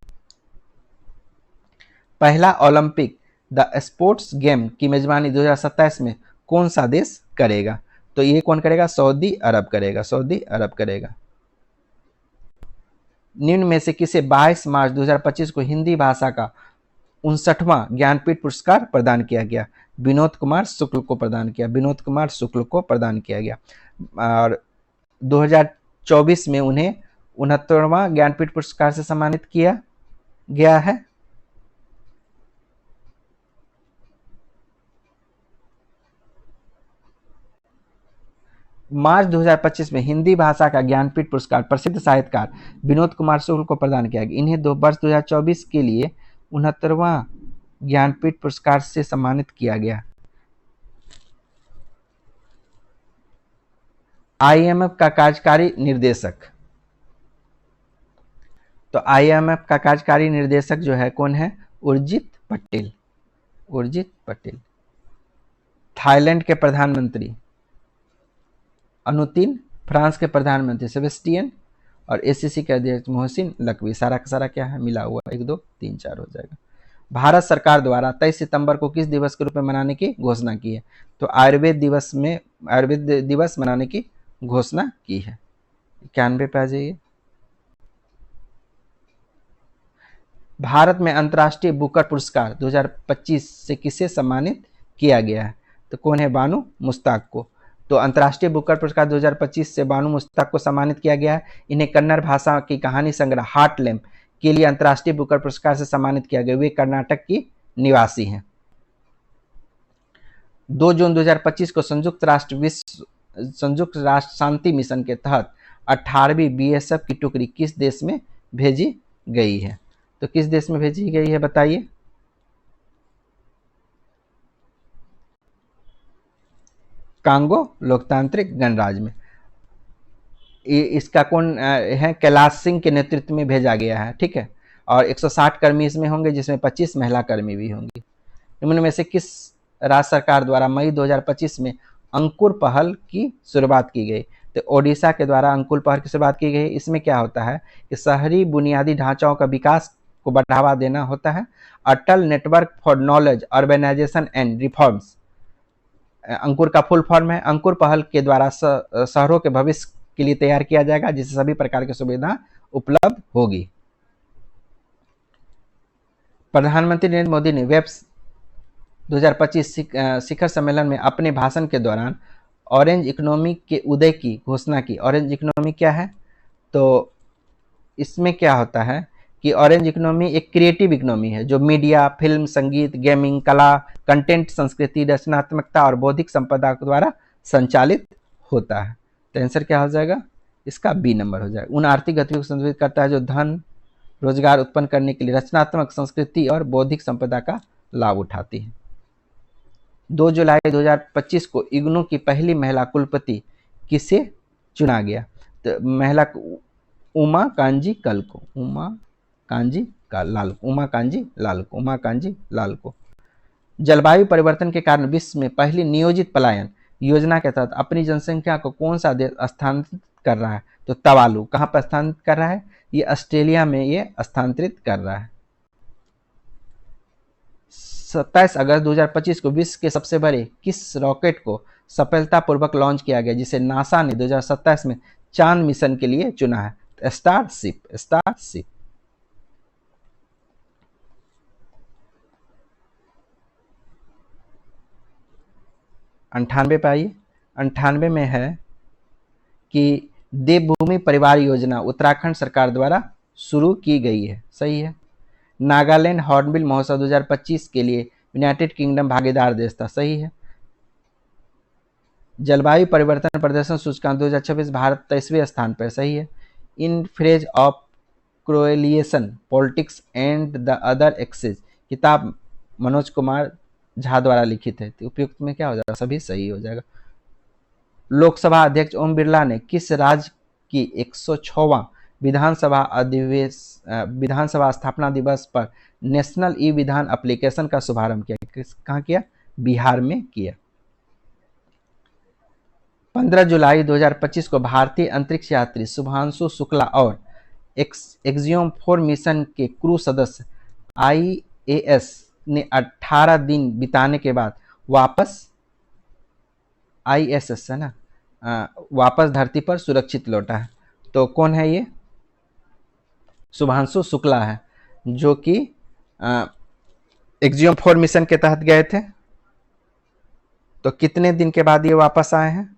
पहला ओलंपिक द स्पोर्ट्स गेम की मेजबानी 2027 में कौन सा देश करेगा? तो ये कौन करेगा? सऊदी अरब करेगा। सऊदी अरब करेगा। निम्न में से किसे 22 मार्च 2025 को हिंदी भाषा का 59वां ज्ञानपीठ पुरस्कार प्रदान किया गया? विनोद कुमार शुक्ल को प्रदान किया। विनोद कुमार शुक्ल को प्रदान किया गया। और 2024 में उन्हें 69वां ज्ञानपीठ पुरस्कार से सम्मानित किया गया है। मार्च 2025 में हिंदी भाषा का ज्ञानपीठ पुरस्कार प्रसिद्ध साहित्यकार विनोद कुमार शुक्ल को प्रदान किया गया। इन्हें वर्ष 2024 के लिए 69वां ज्ञानपीठ पुरस्कार से सम्मानित किया गया। आईएमएफ का कार्यकारी निर्देशक, तो आईएमएफ का कार्यकारी निर्देशक जो है कौन है? उर्जित पटेल। उर्जित पटेल। थाईलैंड के प्रधानमंत्री अनुतिन, फ्रांस के प्रधानमंत्री सेबेस्टियन और एसीसी के अध्यक्ष मोहसिन नकवी। सारा का सारा क्या है? मिला हुआ। 1 2 3 4 हो जाएगा। भारत सरकार द्वारा 23 सितंबर को किस दिवस के रूप में मनाने की घोषणा की है? तो आयुर्वेद दिवस मनाने की घोषणा की है। 91 पे आ जाइए। भारत में अंतर्राष्ट्रीय बुकर पुरस्कार 2025 से किसे सम्मानित किया गया है? तो कौन है? बानू मुश्ताक को। तो अंतर्राष्ट्रीय बुकर पुरस्कार 2025 से बानू मुश्ताक को सम्मानित किया गया है। इन्हें कन्नड़ भाषा की कहानी संग्रह हार्ट लैम्प के लिए अंतर्राष्ट्रीय बुकर पुरस्कार से सम्मानित किया गया। वे कर्नाटक की निवासी हैं। 2 जून 2025 को संयुक्त राष्ट्र शांति मिशन के तहत 18वीं बीएसएफ की टुकड़ी किस देश में भेजी गई है? तो किस देश में भेजी गई है बताइए? कांगो लोकतांत्रिक गणराज्य में। इसका कौन है? कैलाश सिंह के नेतृत्व में भेजा गया है, ठीक है। और 160 कर्मी इसमें होंगे, जिसमें 25 महिला कर्मी भी होंगी। निम्न में से किस राज्य सरकार द्वारा मई 2025 में अंकुर पहल की शुरुआत की गई? तो ओडिशा के द्वारा अंकुर पहल की शुरुआत की गई। इसमें क्या होता है कि शहरी बुनियादी ढांचाओं का विकास को बढ़ावा देना होता है। Atal network for knowledge urbanization and reforms, Ankur का फुल फॉर्म है। अंकुर पहल के द्वारा शहरों के भविष्य के लिए तैयार किया जाएगा, जिससे सभी प्रकार की सुविधा उपलब्ध होगी। प्रधानमंत्री नरेंद्र मोदी ने वेब्स 2025 शिखर सम्मेलन में अपने भाषण के दौरान ऑरेंज इकोनॉमी के उदय की घोषणा की। ऑरेंज इकोनॉमी क्या है? तो इसमें क्या होता है कि ऑरेंज इकोनॉमी एक क्रिएटिव इकोनॉमी है जो मीडिया, फिल्म, संगीत, गेमिंग, कला, कंटेंट, संस्कृति, रचनात्मकता और बौद्धिक संपदा द्वारा संचालित होता है। तो आंसर क्या हो जाएगा? इसका बी नंबर हो जाएगा। उन आर्थिक गतिविधियों को संदर्भित करता है जो धन रोजगार उत्पन्न करने के लिए रचनात्मक संस्कृति और बौद्धिक संपदा का लाभ उठाती है। 2 जुलाई 2025 को इग्नू की पहली महिला कुलपति किसे चुना गया? तो महिला उमा कांजी लाल को। जलवायु परिवर्तन के कारण विश्व में पहली नियोजित पलायन योजना के तहत अपनी जनसंख्या को कौन सा देश स्थानांतरित कर रहा है? तो तवालु। कहां पर स्थानांतरित कर रहा है? ये ऑस्ट्रेलिया में ये स्थानांतरित कर रहा है। 27 अगस्त 2025 को विश्व के सबसे बड़े किस रॉकेट को सफलतापूर्वक लॉन्च किया गया, जिसे नासा ने 2027 में चांद मिशन के लिए चुना है? स्टारशिप। 98 पे आइए। 98 में है कि देवभूमि परिवार योजना उत्तराखंड सरकार द्वारा शुरू की गई है। सही है। नागालैंड हॉर्नबिल महोत्सव 2025 के लिए यूनाइटेड किंगडम भागीदार देश था। सही है। जलवायु परिवर्तन प्रदर्शन सूचकांक 2026 भारत 23वें स्थान पर। सही है। In phrase of creolization politics and the other access किताब मनोज कुमार झा द्वारा लिखित है। तो उपयुक्त में क्या हो जाएगा? सभी सही हो जाएगा। लोकसभा अध्यक्ष ओम बिरला ने किस राज्य की 106वां विधानसभा स्थापना दिवस पर नेशनल ई विधान एप्लीकेशन का शुभारंभ किया? कहाँ किया? बिहार में किया। 15 जुलाई 2025 को भारतीय अंतरिक्ष यात्री शुभांशु शुक्ला और एक्सियोम 4 मिशन के क्रू सदस्य IAS ने 18 दिन बिताने के बाद वापस ISS है ना, वापस धरती पर सुरक्षित लौटा है। तो कौन है ये? शुभांशु शुक्ला है, जो कि एक्सियोम 4 मिशन के तहत गए थे। तो कितने दिन के बाद ये वापस आए हैं?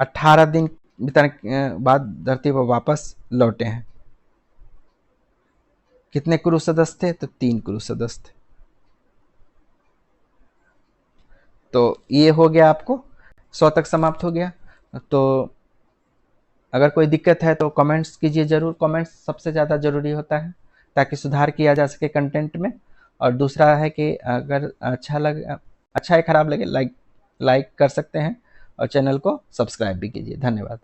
18 दिन बिताने के बाद धरती पर वापस लौटे हैं। कितने क्रू सदस्य थे? तो 3 क्रू सदस्य थे। तो ये हो गया, आपको 100 तक समाप्त हो गया। तो अगर कोई दिक्कत है तो कमेंट्स कीजिए जरूर। कमेंट्स सबसे ज़्यादा ज़रूरी होता है ताकि सुधार किया जा सके कंटेंट में। और दूसरा है कि अगर अच्छा या खराब लगे लाइक कर सकते हैं और चैनल को सब्सक्राइब भी कीजिए। धन्यवाद।